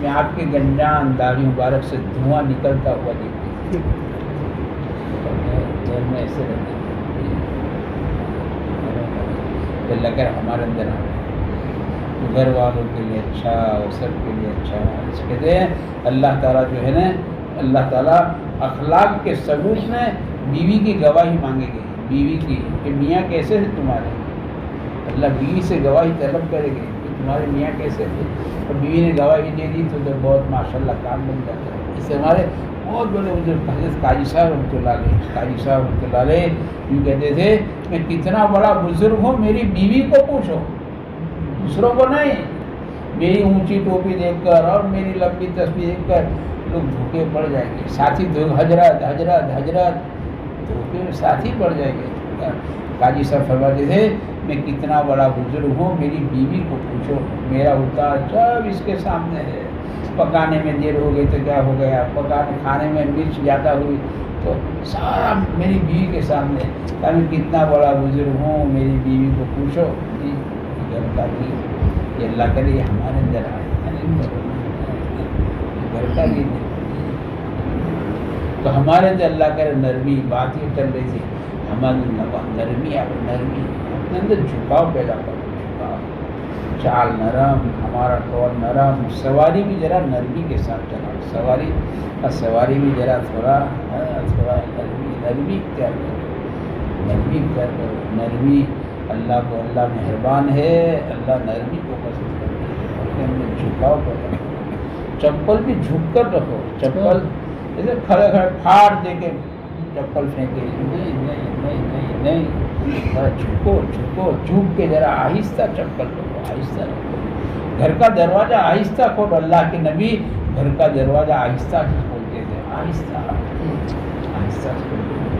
میں آپ کے گنجان داڑھی مبارک سے دھواں نکلتا ہوا دیکھتی تھی۔ گھر میں ایسے رہتے اللہ کر ہمارے اندر آ گھر والوں کے لیے اچھا، اور سب کے لیے اچھا۔ اس کہتے ہیں اللہ تعالیٰ جو ہے نا، اللہ تعالیٰ اخلاق کے ثبوت میں بیوی کی گواہی مانگے گی، بیوی کی کہ میاں کیسے تھے تمہارے، اللہ بیوی سے گواہی طلب کرے گی کہ تمہارے میاں کیسے تھے، اور بیوی نے گواہی دے دی تو بہت ماشاءاللہ کام بن جاتا ہے۔ اس سے ہمارے بہت بڑے بزرگ حضرت قاضی صاحب رحمۃ اللہ علیہ، قاضی صاحب رحمۃ اللہ علیہ یوں کہتے تھے میں کتنا بڑا بزرگ ہوں میری بیوی کو پوچھو، دوسروں کو نہیں۔ میری اونچی ٹوپی دیکھ کر اور میری لمبی تسبیح دیکھ کر لوگ دھوکے پڑ جائیں گے، ساتھی حضرت حضرت حضرت دھوکے میں ساتھی پڑ جائیں گے۔ قاضی صاحب فرماتے تھے میں کتنا بڑا بزرگ ہوں میری بیوی کو پوچھو، میرا اتار سب اس کے سامنے ہے۔ پکانے میں دیر ہو گئی تو کیا ہو گیا، کھانے میں مرچ زیادہ ہوئی تو سارا میری بیوی کے سامنے، میں کتنا بڑا بزرگ ہوں میری بیوی کو پوچھو۔ جی گھر کا دین، یہ اللہ کرے یہ ہمارے اندر آئے، گھر کا دین۔ تو ہمارے اندر اللہ کرے نرمی، بات یہ چل رہی تھی ہماری نرمی، نرمی اپنے اندر جھکاؤ پیدا کرو، جھکاؤ، چال نرم، ہمارا طور نرم، سواری بھی ذرا نرمی کے ساتھ چلاؤ، سواری بھی ذرا تھوڑا نرمی اختیار کرو، نرمی اختیار کرو، نرمی اللہ کو، اللہ مہربان ہے، اللہ نرمی کو پسند کرتے ہیں، اپنے اندر جھکاؤ پیدا کرو۔ چپل بھی جھک کر رکھو، چپل جیسے کھڑے کھڑے پھاڑ دے کے چپل پھینکے، نہیں نہیں نہیں نہیں نہیں، ذرا جھکو جھکو، جھک کے ذرا آہستہ چپل رکھو، آہستہ رکھو۔ گھر کا دروازہ آہستہ کھولو، اللہ کے نبی گھر کا دروازہ آہستہ کھولتے تھے، آہستہ آہستہ کھولتے تھے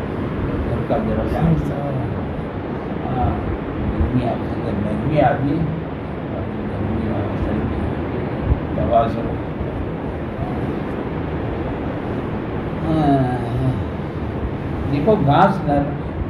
گھر کا دروازہ آہستہ۔ ہاں نرمی آدمی، نرمی آدمی، تواضع۔ دیکھو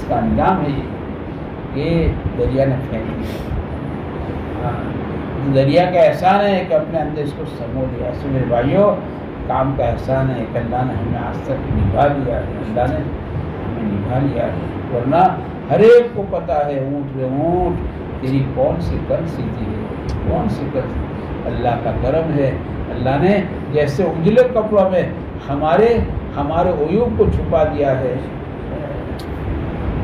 اس کا انجام ہے یہ دریا نے پھینک دیا۔ دریا کا احسان ہے کہ اپنے اندر اس کو سمو لیا۔ اس میرے بھائیوں، کام کا احسان ہے کہ اللہ نے ہمیں آج تک نبھا لیا ہے، اللہ نے ہمیں نبھا لیا ہے، ورنہ ہر ایک کو پتہ ہے اونٹ بے اونٹ تیری کون سی کل سیدھی ہے، کون سی کل سیدھی۔ اللہ کا کرم ہے، اللہ نے جیسے اجلے کپڑوں میں ہمارے عیوب کو چھپا دیا ہے،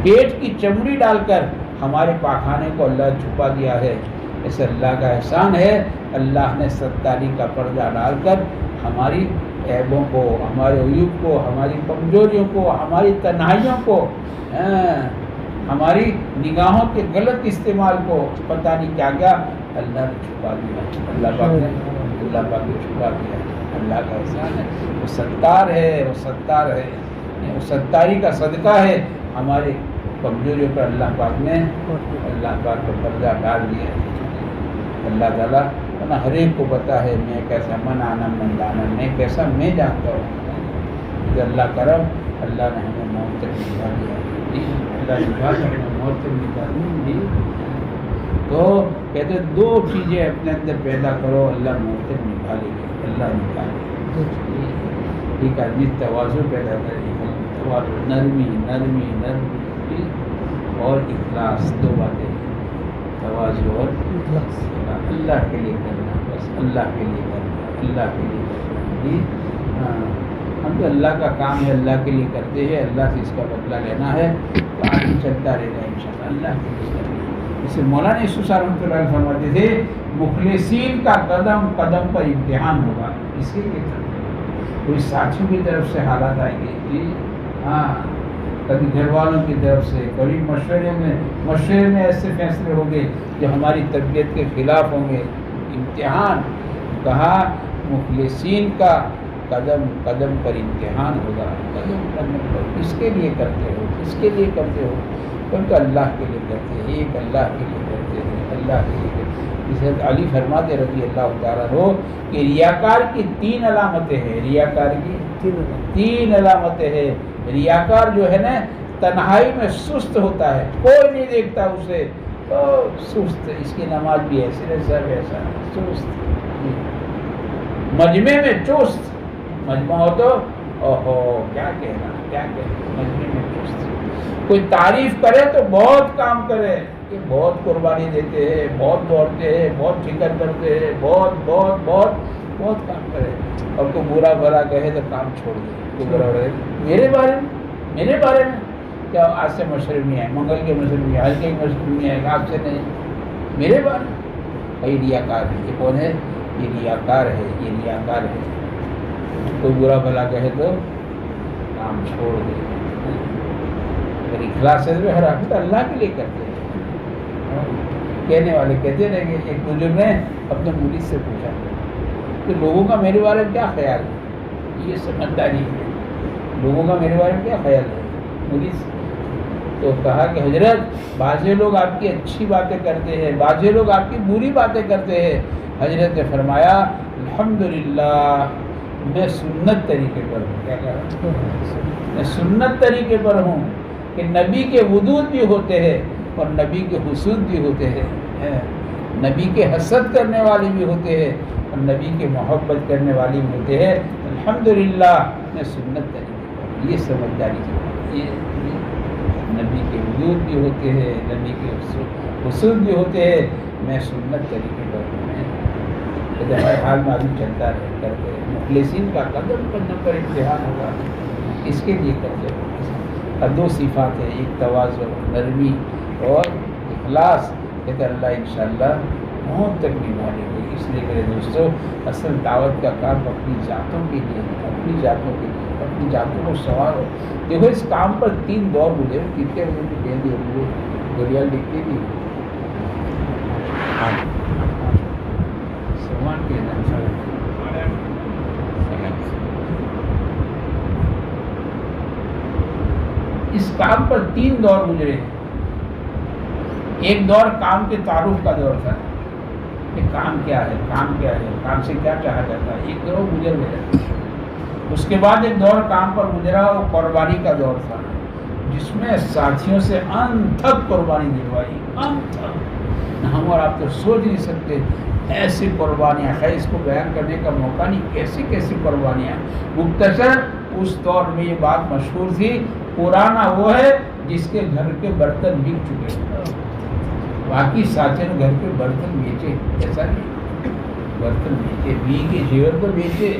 پیٹ کی چمڑی ڈال کر ہمارے پاخانے کو اللہ نے چھپا دیا ہے، ایسے اللہ کا احسان ہے۔ اللہ نے ستاری کا پردہ ڈال کر ہماری عیبوں کو، ہمارے عیوب کو، ہماری کمزوریوں کو، ہماری تنہائیوں کو، ہماری نگاہوں کے غلط استعمال کو، پتہ نہیں کیا کیا اللہ نے چھپا دیا، اللہ پاک نے چھپا دیا۔ اللہ کا احسان ہے، وہ ستار ہے، وہ ستار ہے، وہ ستاری کا صدقہ ہے۔ ہمارے کمزوریوں پر اللہ پاک نے پردہ ڈال دیا ہے۔ اللہ تعالیٰ ہر ایک کو پتا ہے میں کیسا من آنا من دانا، میں کیسا میں جانتا ہوں کہ اللہ کرم، اللہ نے ہمیں موت تک نبھا دیا ہے، اللہ نبھا ہمیں موت تک نبھا دی۔ تو کہتے دو چیزیں اپنے اندر پیدا کرو، اللہ موت تک نبھا لے گی، اللہ نبھا لے گی۔ ایک آدمی تواضع پیدا کرے، نرمی نرمی نرمی اور اخلاص، دو باتیں، تواضع اور اخلاص، اللہ کے لیے کرنا، بس اللہ کے لیے کرنا، اللہ کے لیے کرنا جی۔ ہم تو اللہ کا کام ہے، اللہ کے لیے کرتے ہیں، اللہ سے اس کا بدلہ لینا ہے، تو آگے چلتا رہے گا انشاءاللہ، اللہ کے لیے کرنا۔ جسے مولانا یوسف صاحب رحمۃ اللہ علیہ فرماتے تھے مخلصین کا قدم قدم پر امتحان ہوگا، اس کے لیے کوئی ساتھیوں کی طرف سے حالات آئیں گے جی، ہاں، کبھی گھر والوں کی طرف سے، کبھی مشورے میں ایسے فیصلے ہوں گے جو ہماری طبیعت کے خلاف ہوں گے، امتحان۔ کہا مخلصین کا قدم قدم پر امتحان ہوگا، قدم قدم پر، اس کے لیے کرتے ہو، اس کے لیے کرتے ہو، تم تو اللہ کے لیے کرتے ہیں، ایک اللہ کے لیے کرتے ہیں، اللہ کے لیے کرتے ہیں۔ حضرت علی فرماتے رضی اللہ تعالیٰ عنہ کہ ریاکار کی 3 علامتیں ہیں، ریاکار کی 3 علامتیں ہیں۔ ریاکار جو ہے نا تنہائی میں سست ہوتا ہے، کوئی نہیں دیکھتا اسے، تو سست، اس کی نماز بھی ایسے سب ایسا سست، مجمع میں چست، مجمع ہو تو اوہو کیا کہنا، کیا کہنا، مجمع میں چست۔ کوئی تعریف کرے تو بہت کام کرے، کہ بہت قربانی دیتے ہیں، بہت دوڑتے ہیں، بہت فکر کرتے ہیں، بہت بہت بہت بہت کام کرے، اور کوئی برا بھلا کہے تو کام چھوڑ دے، کوئی برا بھلا میرے بارے میں کیا آج سے مشورے نہیں آئے، منگل کے مشورے نہیں آئے، ہلکے کے مشورے نہیں آئے، آپ سے نہیں، میرے بارے میں بھائی ریاکار ہے۔ یہ کون ہے؟ یہ ریاکار ہے، یہ ریاکار ہے۔ کوئی برا بھلا کہے تو کام چھوڑ دے۔ اگر اخلاص ہے ہر حقیقت اللہ کے لیے کرتے ہیں۔ کہنے والے کہتے رہیں گے۔ ایک بزرگ نے اپنے مرید سے پوچھا کہ لوگوں کا میرے بارے میں کیا خیال ہے؟ یہ سمجھداری ہے، لوگوں کا میرے بارے میں کیا خیال ہے مرید سے؟ تو کہا کہ حضرت بعض لوگ آپ کی اچھی باتیں کرتے ہیں، بعض لوگ آپ کی بری باتیں کرتے ہیں۔ حضرت نے فرمایا الحمدللہ میں سنت طریقے پر ہوں۔ کیا کہا؟ میں سنت طریقے پر ہوں کہ نبی کے وجود بھی ہوتے ہیں اور نبی کے حسود بھی ہوتے ہیں، نبی کے حسد کرنے والے بھی ہوتے ہیں اور نبی کے محبت کرنے والے بھی ہوتے ہیں۔ الحمدللہ میں سنت طریقے پر، یہ سمجھداری ہے۔ یہ نبی کے وجود بھی ہوتے ہیں، نبی کے حسود بھی ہوتے ہیں، میں سنت طریقے پر ہوں۔ ہر حال میں آدمی چلتا رہے کرتے رہے۔ مخلصین کا قدم قدم پر امتحان ہوگا، اس کے لیے کرتے رہے۔ اور 2 صفات ہیں، ایک تواضع، نرمی اور اخلاص، کہتے اللہ انشاءاللہ موت تک نبھا لیں گے۔ اس لیے میرے دوستو اصل دعوت کا کام اپنی ذاتوں کے لیے، اپنی ذاتوں کے لیے، اپنی ذاتوں کو سوار ہو۔ دیکھو اس کام پر 3 دور گزرے، کتنے مجھے کہہ دیے وہ گوریال لکھتی تھی سلمان کے اس کام پر 3 دور گزرے۔ ایک دور کام کے تعارف کا دور تھا کہ کام کیا ہے، کام کیا ہے، کام سے کیا چاہا جاتا ہے، ایک دور گزر گیا۔ اس کے بعد ایک دور کام پر گزرا، وہ قربانی کا دور تھا۔ جس میں ساتھیوں سے انت تک قربانی دلوائی، انت تک ہم اور آپ تو سوچ نہیں سکتے ایسی قربانیاں. خیر اس کو بیان کرنے کا موقع نہیں، کیسی کیسی قربانیاں. مختصر اس دور میں یہ بات مشہور تھی، پرانا وہ ہے جس کے گھر کے برتن بک چکے. باقی ساتھیوں نے گھر کے برتن بیچے، ایسا نہیں، برتن بیچے، بیوی کے زیور تو بیچے،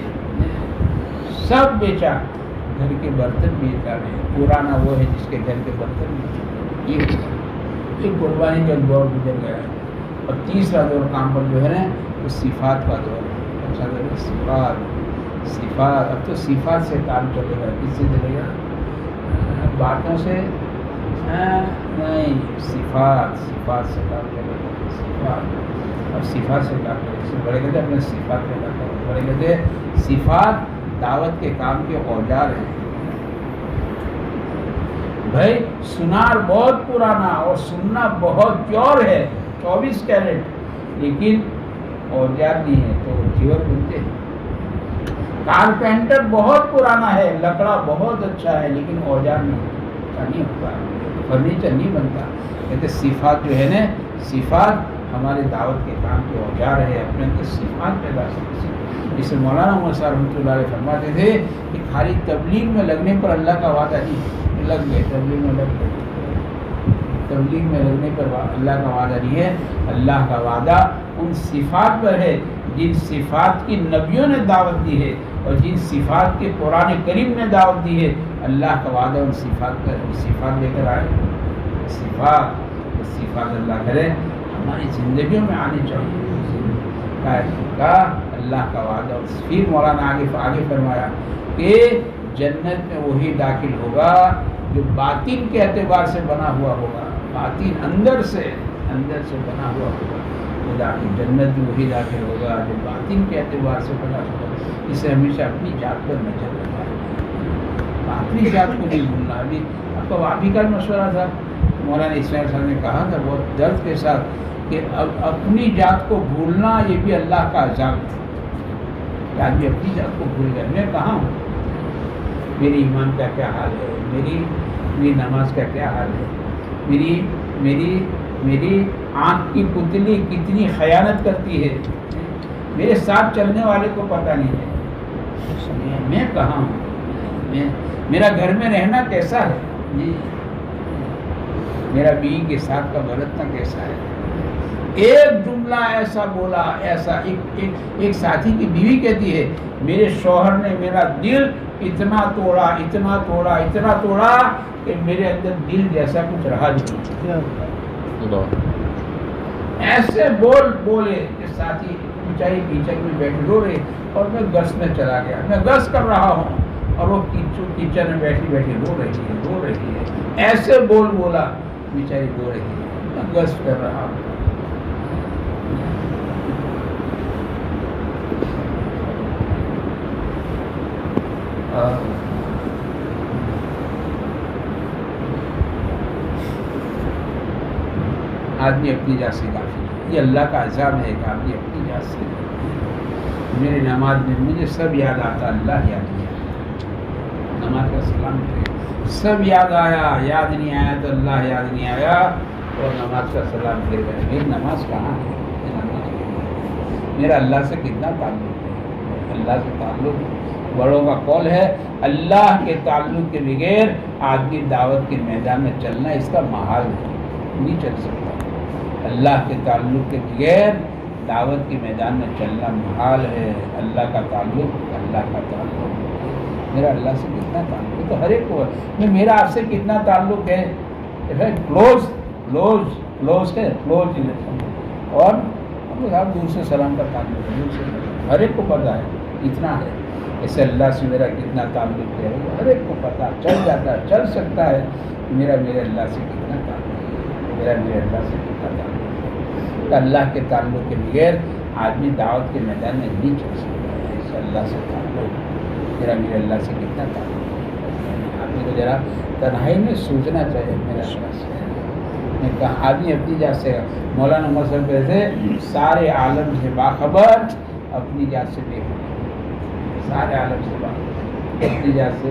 سب بیچا، گھر کے برتن بیچا. پرانا وہ ہے جس کے گھر کے برتن بیچے. یہ قربانی کا دور گزر گیا. اور تیسرا دور کام پر جو ہے نا وہ صفات کا دور ہے. اچھا صفات، صفات اب تو صفات سے کام چلے گا. کس سے چلے گا؟ باتوں سے نہیں، صفات، صفات سے کام چلے گا. صفات، اب صفات سے کام چلے گا. بڑے کہتے اپنے صفات پیدا کرو. بڑے کہتے صفات دعوت کے کام کے اوزار ہیں. بھائی سنار بہت پرانا اور سننا بہت پیور ہے، 24 کیرٹ، لیکن اوزار نہیں ہے تو زیور بنتے ہیں. کارپینٹر بہت پرانا ہے، لکڑا بہت اچھا ہے، لیکن اوزار نہیں ہوتا، فرنیچر نہیں بنتا. کہتے صفات جو ہے نا، صفات ہمارے دعوت کے کام کے اوزار ہے. اپنے اندر صفات پیدا کرتے. جسے مولانا محمد صاحب رحمۃ اللہ علیہ فرماتے تھے کہ خالی تبلیغ میں لگنے پر اللہ کا وعدہ نہیں. لگ گئے تبلیغ میں، لگ گئے تبلیغ میں لگنے پر اللہ کا وعدہ نہیں ہے. اللہ کا وعدہ ان صفات پر ہے جن صفات کی نبیوں نے دعوت دی ہے اور جن صفات کے قرآن کریم نے دعوت دی ہے. اللہ کا وعدہ ان صفات پر، صفات لے کر آئے. صفات اللہ کرے ہماری زندگیوں میں آنی چاہیے. اللہ کا وعدہ. پھر مولانا آگے فرمایا کہ جنت میں وہی داخل ہوگا جو باطن کے اعتبار سے بنا ہوا ہوگا. باطن اندر سے بنا ہوا ہوگا وہ داخل. جنت میں وہی داخل ہوگا جو باطن کے اعتبار سے بنا ہوگا. اسے ہمیشہ اپنی ذات پر نظر رکھنا ہے، اپنی ذات کو نہیں بھولنا. ابھی آپ کا واپی کا مشورہ تھا، مولانا اسماعیل صاحب نے کہا تھا بہت درد کے ساتھ کہ اب اپنی ذات کو بھولنا یہ بھی اللہ کا عذاب ہے. آدمی اپنی ذات کو بھول گیا. میں کہاں ہوں، میری ایمان کا کیا حال ہے، میری نماز کا کیا حال ہے، میری آنکھ کی پتلی کتنی خیانت کرتی ہے، میرے ساتھ چلنے والے کو پتہ نہیں ہے. میں کہاں ہوں، میرا گھر میں رہنا کیسا ہے، میرا بیوی کے ساتھ کا برتنا کیسا ہے. ایک جملہ ایسا بولا، ایسا ایک ساتھی کی بیوی کہتی ہے میرے شوہر نے میرا دل اتنا توڑا کہ میرے اندر دل جیسا کچھ رہا نہیں. ایسے بولے کہ ساتھی بیچاری کچن میں بیٹھی رو رہی اور میں گس میں چلا گیا. میں گس کر رہا ہوں اور وہ کچن میں بیٹھی رو رہی ہے. ایسے بولا بیچاری رو رہی ہے، میں گس کر رہا ہوں. آدمی اپنی ذات سے غافل ہے. یہ اللہ کا عذاب ہے کہ آدمی اپنی ذات سے. میرے نماز میں مجھے سب یاد آتا، اللہ یاد نہیں آیا. نماز کا سلام سب یاد آیا، یاد نہیں آیا تو اللہ یاد نہیں آیا اور نماز کا سلام پھر گئے. میری نماز کہاں ہے، میرا اللہ سے کتنا تعلق ہے. اللہ سے تعلق بڑوں کا قول ہے اللہ کے تعلق کے بغیر آدمی دعوت کے میدان میں چلنا اس کا محال ہے، نہیں چل سکتا. اللہ کے تعلق کے بغیر دعوت کے میدان میں چلنا محال ہے. اللہ کا تعلق میرا اللہ سے کتنا تعلق ہے تو ہر ایک کو ہے. میرا آپ سے کتنا تعلق ہے، کلوز ہے، کلوز اور آپ دور سے سلام کا تعلق ہے، دور سے ہر ایک کو پتہ ہے اتنا ہے. ایسے اللہ سے میرا کتنا تعلق ہے ہر ایک کو پتہ چل جاتا ہے، چل سکتا ہے میرا اللہ سے کتنا تعلق ہے، میرا اللہ سے کتنا تعلق ہے. اللہ کے تعلق کے بغیر آدمی دعوت کے میدان میں نہیں چل سکتا ہے. اس اللہ سے تعلق میرا اللہ سے کتنا تعلق ہے. آدمی کو ذرا تنہائی میں سوچنا چاہیے میرا اللہ سے. میں کہا آدمی اپنی ذات سے، مولانا محمد صاحب کہتے سارے عالم سے باخبر اپنی ذات سے بے خبر. سارے عالم سے باخبر اپنی ذات سے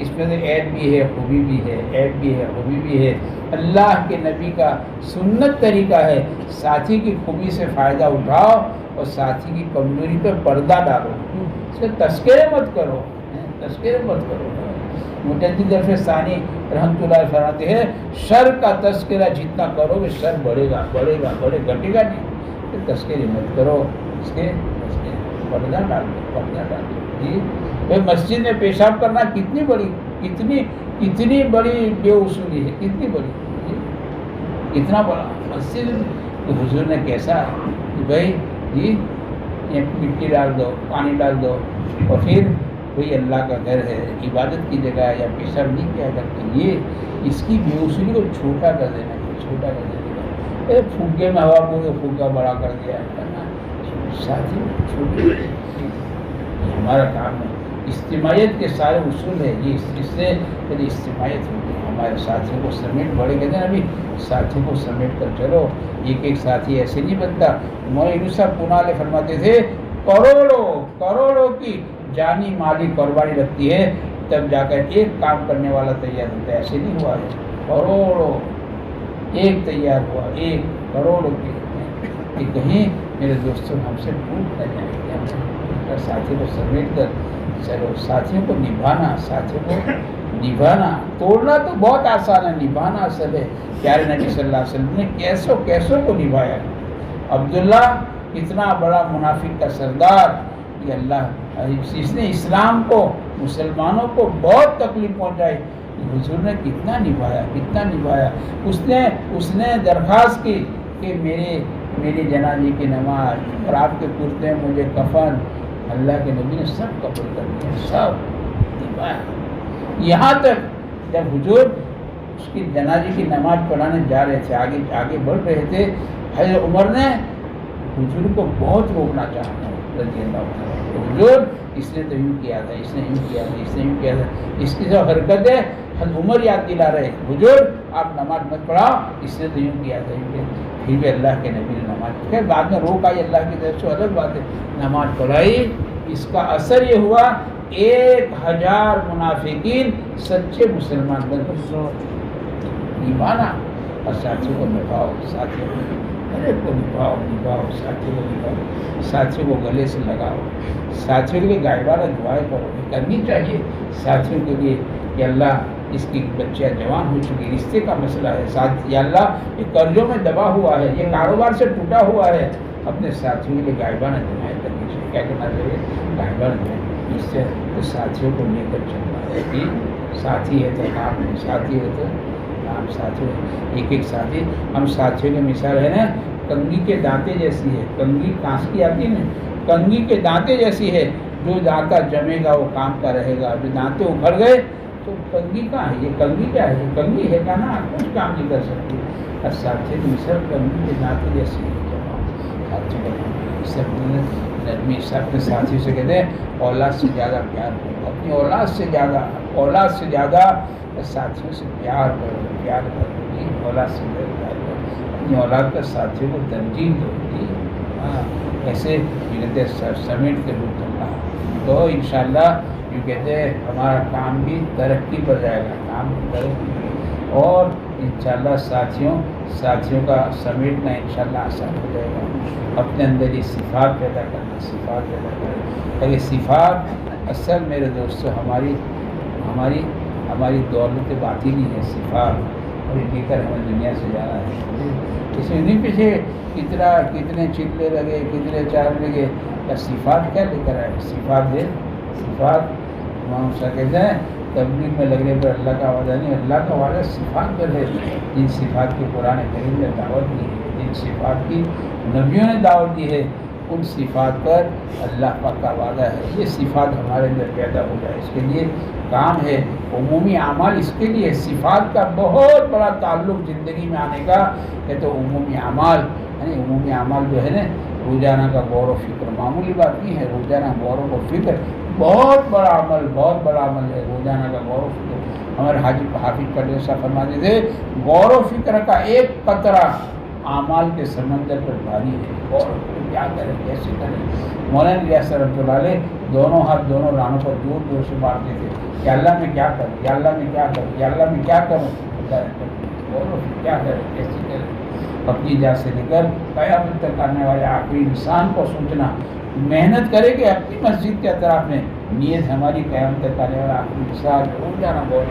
اس میں تو عیب بھی ہے خوبی بھی ہے، عیب بھی ہے خوبی بھی ہے۔ اللہ کے نبی کا سنت طریقہ ہے ساتھی کی خوبی سے فائدہ اٹھاؤ اور ساتھی کی کمزوری پہ پردہ ڈالو، اس کے تذکرے مت کرو، تذکرے مت کرو۔ مجدد عرف ثانی رحمۃ اللہ فرماتے ہیں شر کا تذکرہ جتنا کرو گے شر بڑھے گا بڑھے گا گھٹے گا نہیں، پھر تذکرے مت کرو، اس کے پردہ ڈال دو، پردہ ڈال دو۔ جی بھائی مسجد میں پیشاب کرنا کتنی بڑی بے اصولی ہے، کتنی بڑی، اتنا بڑا مسجد حضور نے کیسا کہ بھائی جی یہ مٹی ڈال دو، پانی ڈال دو، اور پھر کوئی اللہ کا گھر ہے، عبادت کی جگہ ہے، یا پیشاب نہیں کیا کرتے، یہ اس کی بے اصولی کو چھوٹا کر دینا، چھوٹا کر دینا۔ پھوکے میں ہوا پورے پھوکا بڑا کر دیا کرنا، ساتھی چھوٹی، ہمارا کام ہے۔ اجتماعیت کے سارے اصول ہے جی، اس سے پھر اجتماعیت ہوتی ہے۔ ہمارے ساتھیوں کو سمیٹ، بڑے کہتے ہیں ابھی ساتھیوں کو سمیٹ کر چلو، ایک ساتھی ایسے نہیں بنتا۔ مولانا صاحب پونالے فرماتے تھے کروڑوں کی جانی مالی قربانی لگتی ہے تب جا کر ایک کام کرنے والا تیار ہوتا ہے، ایسے نہیں ہوا ہے، کروڑوں ایک تیار ہوا، ایک کروڑوں کے، کہ کہیں میرے دوستوں ہم سے ٹوٹ نہ جائیں، ساتھی کو سمیٹ کر چلو، ساتھیوں کو نبھانا، توڑنا تو بہت آسان ہے، نبھانا اصل ہے۔ پیارے نبی صلی اللہ علیہ وسلم نے کیسوں کو نبھایا۔ عبداللہ اتنا بڑا منافق کا سردار، کہ اللہ اس نے اسلام کو، مسلمانوں کو بہت تکلیف پہنچائی، حضور نے کتنا نبھایا۔ اس نے درخواست کی کہ میری جنازے کی نماز اور آپ کے کرتے ہیں مجھے کفن، اللہ کے نبی نے سب قبول کر دیا، سب نبھایا۔ یہاں تک جب حضور اس کی جنازے کی نماز پڑھانے جا رہے تھے، آگے بڑھ رہے تھے، حضرت عمر نے حضور کو بہت روکنا چاہا، رضی اللہ عنہ۔ حضور اس نے تو یوں کیا تھا، اس نے یوں کیا تھا، اس کی جو حرکت ہے حضرت عمر یاد دلا رہے، حضور آپ نماز مت پڑھاؤ، اس نے تو یوں کیا تھا۔ پھر بھی اللہ کے نبی نے نماز پڑھائی، بعد میں روک آئی اللہ کی طرف سے، الگ بات ہے، نماز پڑھائی۔ اس کا اثر یہ ہوا 1000 منافقین سچے مسلمان بن گئے، ایمانہ۔ اور ساتھیوں کو نبھاؤ، ساتھیوں کو نبھاؤ، ساتھیوں کو گلے سے لگاؤ، ساتھیوں کے لیے غائبانہ دعائیں کرنی چاہیے، ساتھیوں کے لیے کہ اللہ اس کی بچیاں جوان ہو چکی، رشتے کا مسئلہ ہے، یا اللہ یہ قرضوں میں دبا ہوا ہے، یہ کاروبار سے ٹوٹا ہوا ہے، اپنے ساتھیوں کے لیے غائبانہ دعائیں کرنی چاہیے۔ کیا کرنا چاہیے؟ غائبانہ دعائیں، اس سے تو ساتھیوں کو لے کر چلنا ہے کہ ساتھی ہے تو کام ہے، ساتھی ہے تو ہم ساتھی، ایک ساتھی، ہم ساتھیوں کی مثال ہے نا، کنگھی کے دانتے جیسی ہے، کنگھی کانس کی آتی ہے نا، کنگھی کے دانتے جیسی ہے، جو دانتا جمے گا وہ کام کا رہے گا، جو دانتے اکھڑ گئے تو کنگھی کہاں ہے؟ یہ کنگھی کیا ہے؟ یہ کنگھی ہے کیا نا، کچھ کام نہیں کر سکتی۔ اور ساتھی کی مثال کنگھی کے دانتے جیسی ہے، نرمی سے اپنے ساتھی سے کہتے ہیں اولاد سے زیادہ پیار کرو، اپنی اولاد سے زیادہ ساتھیوں سے پیار کرو، اولاد سے پیار کرو، اپنی اولاد کا ساتھیوں کو ترجیح دو۔ ہاں ایسے کہتے سمیٹ کے رک کرنا، تو انشاءاللہ یہ کہتے ہیں ہمارا کام بھی ترقی پر جائے گا، کام بھی ترقی، اور انشاءاللہ ساتھیوں کا سمیٹنا انشاءاللہ آسان ہو جائے گا۔ اپنے اندر یہ صفات پیدا کرنا، اور یہ صفات اصل میرے دوستوں ہماری دولت باطنی ہے، صفات، اور یہ لے کر ہمیں دنیا سے جانا ہے۔ اس میں نہیں پیچھے کتنے چلے لگے، کتنے چار لگے، یا صفات کیا لے کر آئے؟ صفات ہے، صفات امام صاحب کہتے ہیں تبلیغ میں لگنے پر اللہ کا وعدہ نہیں، اللہ کا وعدہ صفات پر ہے، جن صفات کی قرآن کریم نے دعوت دی ہے، جن صفات کی نبیوں نے دعوت دی ہے، ان صفات پر اللہ پاک کا وعدہ ہے، یہ صفات ہمارے اندر پیدا ہو جائے، اس کے لیے کام ہے۔ عمومی اعمال اس کے لیے، صفات کا بہت بڑا تعلق زندگی میں آنے کا ہے، تو عمومی اعمال، یعنی عمومی اعمال جو ہے نا، روزانہ کا غور و فکر معمولی بات نہیں ہے، روزانہ غور و فکر بہت بڑا عمل ہے، روزانہ کا غور و فکر۔ ہمارے حافظ پٹیل صاحب فرماتے تھے غور و فکر کا ایک قطرہ اعمال کے سمندر پر بھاری ہے، اور کیا کریں کیسے کریں۔ مولانا الیاس رحمۃ اللہ علیہ دونوں ہاتھ دونوں رانوں پر دور دور سے مارتے تھے کہ اللہ میں کیا کروں، یا اللہ میں کیا کروں، یا اللہ میں کیا کروں، اور کیا کریں کیسے کریں۔ اپنی جان سے لے کر قیامت تک آنے والے آخری انسان کو سوچنا، محنت کرے کہ اپنی مسجد کے اطراف میں نیت ہماری قیامت تک آنے والا آخری انسان ہو جانا بہت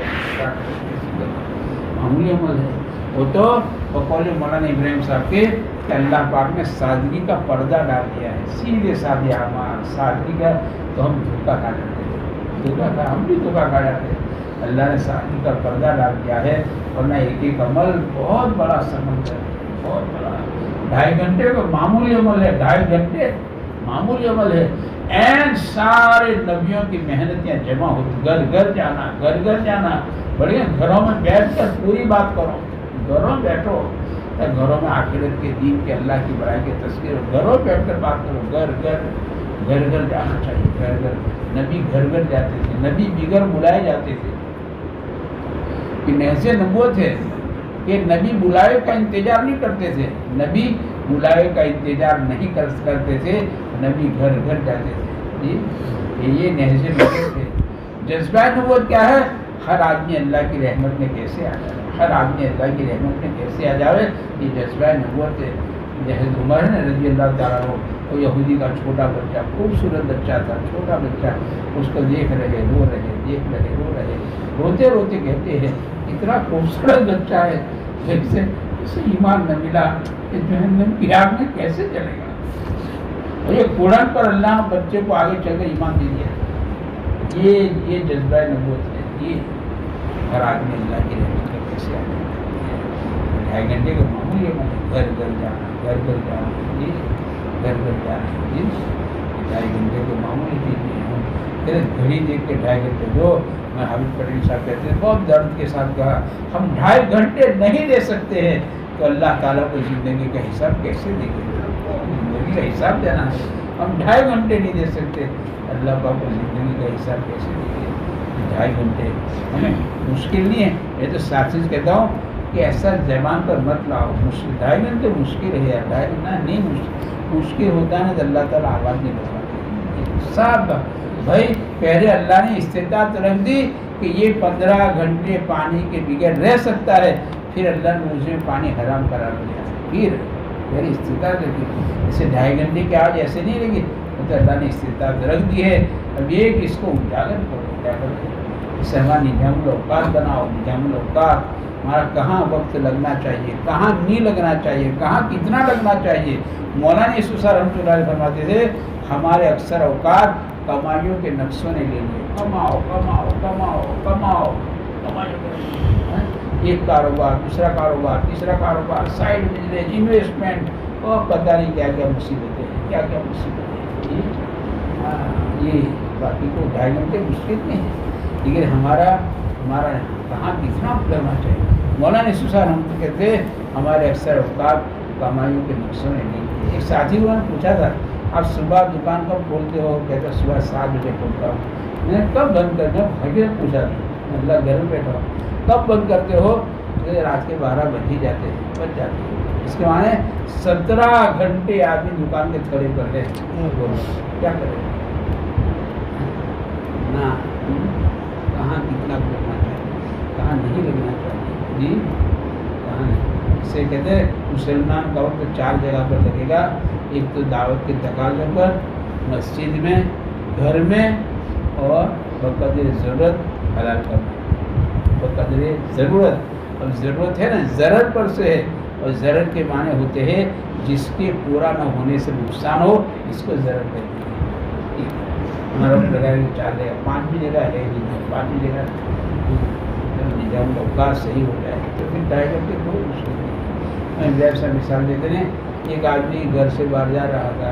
معمولی عمل ہے۔ وہ تو بقول مولانا ابراہیم صاحب کے کہ اللہ پاک نے سادگی کا پردہ ڈال دیا ہے، سیدھے سادے اعمال سادگی کا، تو ہم دھوکہ کھا جاتے ہیں، ہم بھی دھوکہ کھا جاتے ہیں۔ اللہ نے سادگی کا پردہ ڈال دیا ہے، ورنہ ایک ایک عمل بہت بڑا سمندر ہے، بہت بڑا۔ 2.5 گھنٹے کا معمولی عمل ہے، 2.5 گھنٹے معمولی عمل ہے۔ این سارے نبیوں کی محنتیں جمع ہوتی، گھر گھر جانا، گھر گھر جانا، بڑھیا گھروں میں بیٹھ کر پوری بات کرو، گھروں بیٹھو، گھروں میں آخرت کے دین کے اللہ کی بڑائی کے تذکر، گھروں بیٹھ کر بات کرو، گھر گھر گھر گھر جانا چاہیے، گھر گھر۔ نبی گھر گھر جاتے تھے، نبی بغیر بلائے جاتے تھے، کہ نہج نبوت ہے کہ نبی بلائے کا انتظار نہیں کرتے تھے، نبی بلائے کا انتظار نہیں کرتے تھے، نبی گھر گھر جاتے تھے۔ یہ نہج نبوت ہے۔ جذبہ نبوت کیا ہے؟ ہر آدمی اللہ کی رحمت میں کیسے آ جائے، ہر آدمی اللہ کی رحمت میں کیسے آ جائے، یہ جذبہ نبوت ہے۔ جیسے عمر ہے رضی اللہ تعالیٰ عنہ، وہ یہودی کا چھوٹا بچہ، خوبصورت بچہ تھا، چھوٹا بچہ، اس کو دیکھ رہے رو رہے، دیکھ رہے رو رہے، روتے روتے کہتے ہیں اتنا خوبصورت بچہ ہے، اسے ایمان نہ ملا کہ جہنم کی آگ میں کیسے چلے گا۔ اور یہ قرآن پر اللہ بچے کو آگے چل کر ایمان دے دیا۔ یہ جذبہ نبوت ہے۔ یہ ہر آدمی اللہ کی رحمت میں کیسے آ جائے۔ 2.5 گھنٹے کا معمولی ہے، گھر گھر جانا، گھر گھر جانا، گھر گھر جانا، 2.5 گھنٹے کو معمولی چیز نہیں ہے۔ گھڑی دیکھ کے 2.5 گھنٹے دو۔ میں حامد پٹیل صاحب کہتے ہیں، بہت درد کے ساتھ کہا، ہم 2.5 گھنٹے نہیں دے سکتے ہیں تو اللہ تعالیٰ کو زندگی کا حساب کیسے دیں گے؟ زندگی کا حساب دینا ہے، ہم 2.5 گھنٹے نہیں دے سکتے، اللہ پاک کو زندگی کا حساب کیسے دیں گے؟ 2.5 گھنٹے ہمیں مشکل نہیں ہے۔ میں تو ساتھ کہتا ہوں کہ ایسا زبان پر مت لاؤ، 2.5 گھنٹے مشکل ہے، 2.5 گھنٹہ نہیں مشکل ہوتا ہے نا، تو اللہ تعالیٰ آواز نہیں بڑھاتے صاحب۔ بھائی پہلے اللہ نے استطاعت رکھ دی کہ یہ 15 گھنٹے پانی کے بغیر رہ سکتا ہے، پھر اللہ نے مجھے پانی حرام قرار دیا، پھر استطاعت رکھی۔ اسے 2.5 گھنٹے کی آواز ایسے نہیں لگی، تو اللہ نے استطاعت رکھ دی ہے۔ اب یہ کہ اس کو اجاگر کرو، اسے ہمارا نظام الاوقات بناؤ، نظام الاوقات ہمارا کہاں وقت لگنا چاہیے، کہاں نہیں لگنا چاہیے، کہاں کتنا لگنا چاہیے۔ مولانا یوسف صاحب رحمۃ اللہ علیہ فرماتے تھے ہمارے اکثر اوقات کمائیوں کے نقشوں نے لے لیے، کماؤ کماؤ کماؤ کماؤ کماؤ، ایک کاروبار دوسرا کاروبار تیسرا کاروبار، سائڈ بزنس، انویسٹمنٹ، اور پتہ نہیں کیا کیا مصیبتیں ہیں، کیا کیا مصیبتیں ہیں۔ یہ باقی کو 2.5 گھنٹے مشکل نہیں ہے، لیکن ہمارا کہاں کتنا لگنا چاہیے۔ مولانا یوسف صاحب ہم تو کہتے ہیں ہمارے اکثر اوقات کمائیوں کے نقصوں نے نہیں کیے۔ ایک ساتھی انہوں نے پوچھا تھا آپ صبح دکان کب کھولتے ہو؟ کہتے صبح 7 بجے کھولتا ہوں۔ میں نے کب بند کرتے ہو؟ حقیقت پوچھا تھا، اللہ گھر میں بیٹھا ہوں، کب بند کرتے ہو؟ رات کے 12 بج ہی جاتے ہیں۔ اس کے معنی 17 گھنٹے آدمی دکان کے کھڑے کر دے، کیا کرے نا، کہاں کتنا لگنا چاہیے، کہاں نہیں لگنا چاہیے، جی کہاں نہیں۔ اسے کہتے ہیں مسلمان کا وقت 4 جگہ پر لگے گا، ایک تو دعوت کے تقاضوں پر، مسجد میں، گھر میں، اور بقدر ضرورت حلال کرنا، بقدر ضرورت۔ اور ضرورت ہے نا ضرورت پر سے ہے، اور ضرورت کے معنی ہوتے ہیں جس کے پورا نہ ہونے سے نقصان ہو، اس کو ضرورت کہتے ہیں۔ ہمارا لگائے 4 جگہ، 5 بھی جگہ ہے، 5 بھی جگہ نظام اوقات صحیح ہو جائے تو پھر 2.5 گھنٹے کوئی مشکل نہیں۔ میں صاحب مثال دیتے ہیں، ایک آدمی گھر سے باہر جا رہا تھا،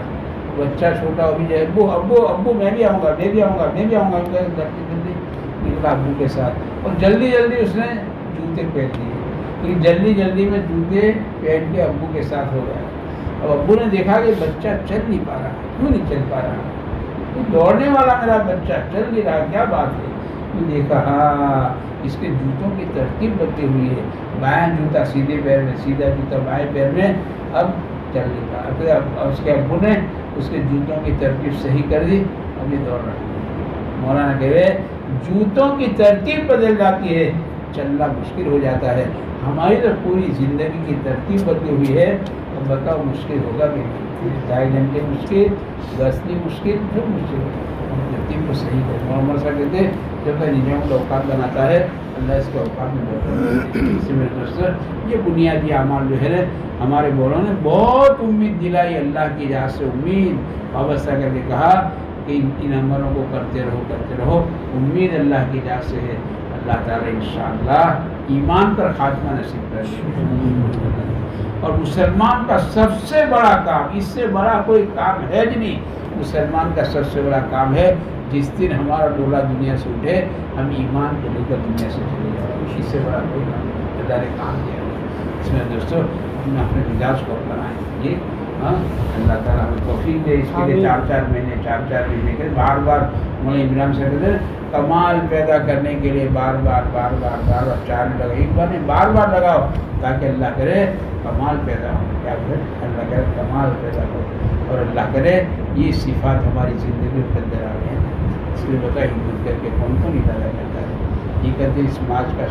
بچہ چھوٹا ہو بھی جائے، ابو ابو ابو میں بھی آؤں گا میں بھی آؤں گا میں بھی آؤں گا، جلدی جلدی نکلا ابو کے ساتھ، اور جلدی جلدی اس نے جوتے پہن لیے، کیونکہ جلدی جلدی میں جوتے پہن کے ابو کے ساتھ ہو گیا۔ اب ابو نے دیکھا کہ بچہ چل نہیں پا رہا، کیوں نہیں چل پا رہا؟ دوڑنے والا میرا بچہ چل نہیں رہا، کیا بات ہے؟ تو دیکھا ہاں اس کے جوتوں کی ترتیب بدلی ہوئی ہے، بائیں جوتا سیدھے پیر میں، سیدھا جوتا بائیں پیر میں، اب چل نہیں پا پھر اب اس کے ابو نے اس کے جوتوں کی ترتیب صحیح کر دی، اب یہ دوڑ رہا ہے۔ مولانا کہہ رہے جوتوں کی ترتیب بدل جاتی ہے، چلنا مشکل ہو جاتا ہے، ہماری تو پوری زندگی کی ترتیب بدلی ہوئی ہے، اب بتاؤ مشکل ہوگا کہ نہیں؟ 2.5 گھنٹے مشکل، 10 دن مشکل، جو مشکل ہم ترتیب کو صحیح کریں۔ محمد صاحب کہتے ہیں جب نظام کا اوقات بناتا ہے اللہ اس کے اوقات میں بہتر۔ اسی میرے دوستوں یہ بنیادی اعمال جو ہے ہمارے بولوں نے بہت امید دلائی، اللہ کی راہ سے امید وابستہ کر کے کہا کہ ان عملوں کو کرتے رہو، امید اللہ کی راہ سے ہے، اللہ تعالیٰ انشاءاللہ ایمان پر خاتمہ نصیب کر دے۔ اور مسلمان کا سب سے بڑا کام، اس سے بڑا کوئی کام ہے نہیں، مسلمان کا سب سے بڑا کام ہے جس دن ہمارا ڈولا دنیا سے اٹھے ہم ایمان کو لے کر دنیا سے چلے جائیں، اس سے بڑا کوئی اللہ نے کام کیا ہے۔ اس میں دوستوں ہم اپنے مزاج کو اپنائیں، یہ اللہ تعالیٰ ہمیں توفیق دے، اس کے لیے 4 مہینے کے بار مولانا عمران سے کہتے ہیں کمال پیدا کرنے کے لیے بار بار 4 لگاؤ، ایک بار نہیں بار لگاؤ تاکہ اللہ کرے کمال پیدا ہو، کیا کرے اللہ کرے کمال پیدا ہو، اور اللہ کرے یہ صفات ہماری زندگی کے اندر آ گئے ہیں۔ اس لیے بتا ہمت کر کے کون ارادہ کرتا ہے، یہ کہتے ہیں اس مارچ کا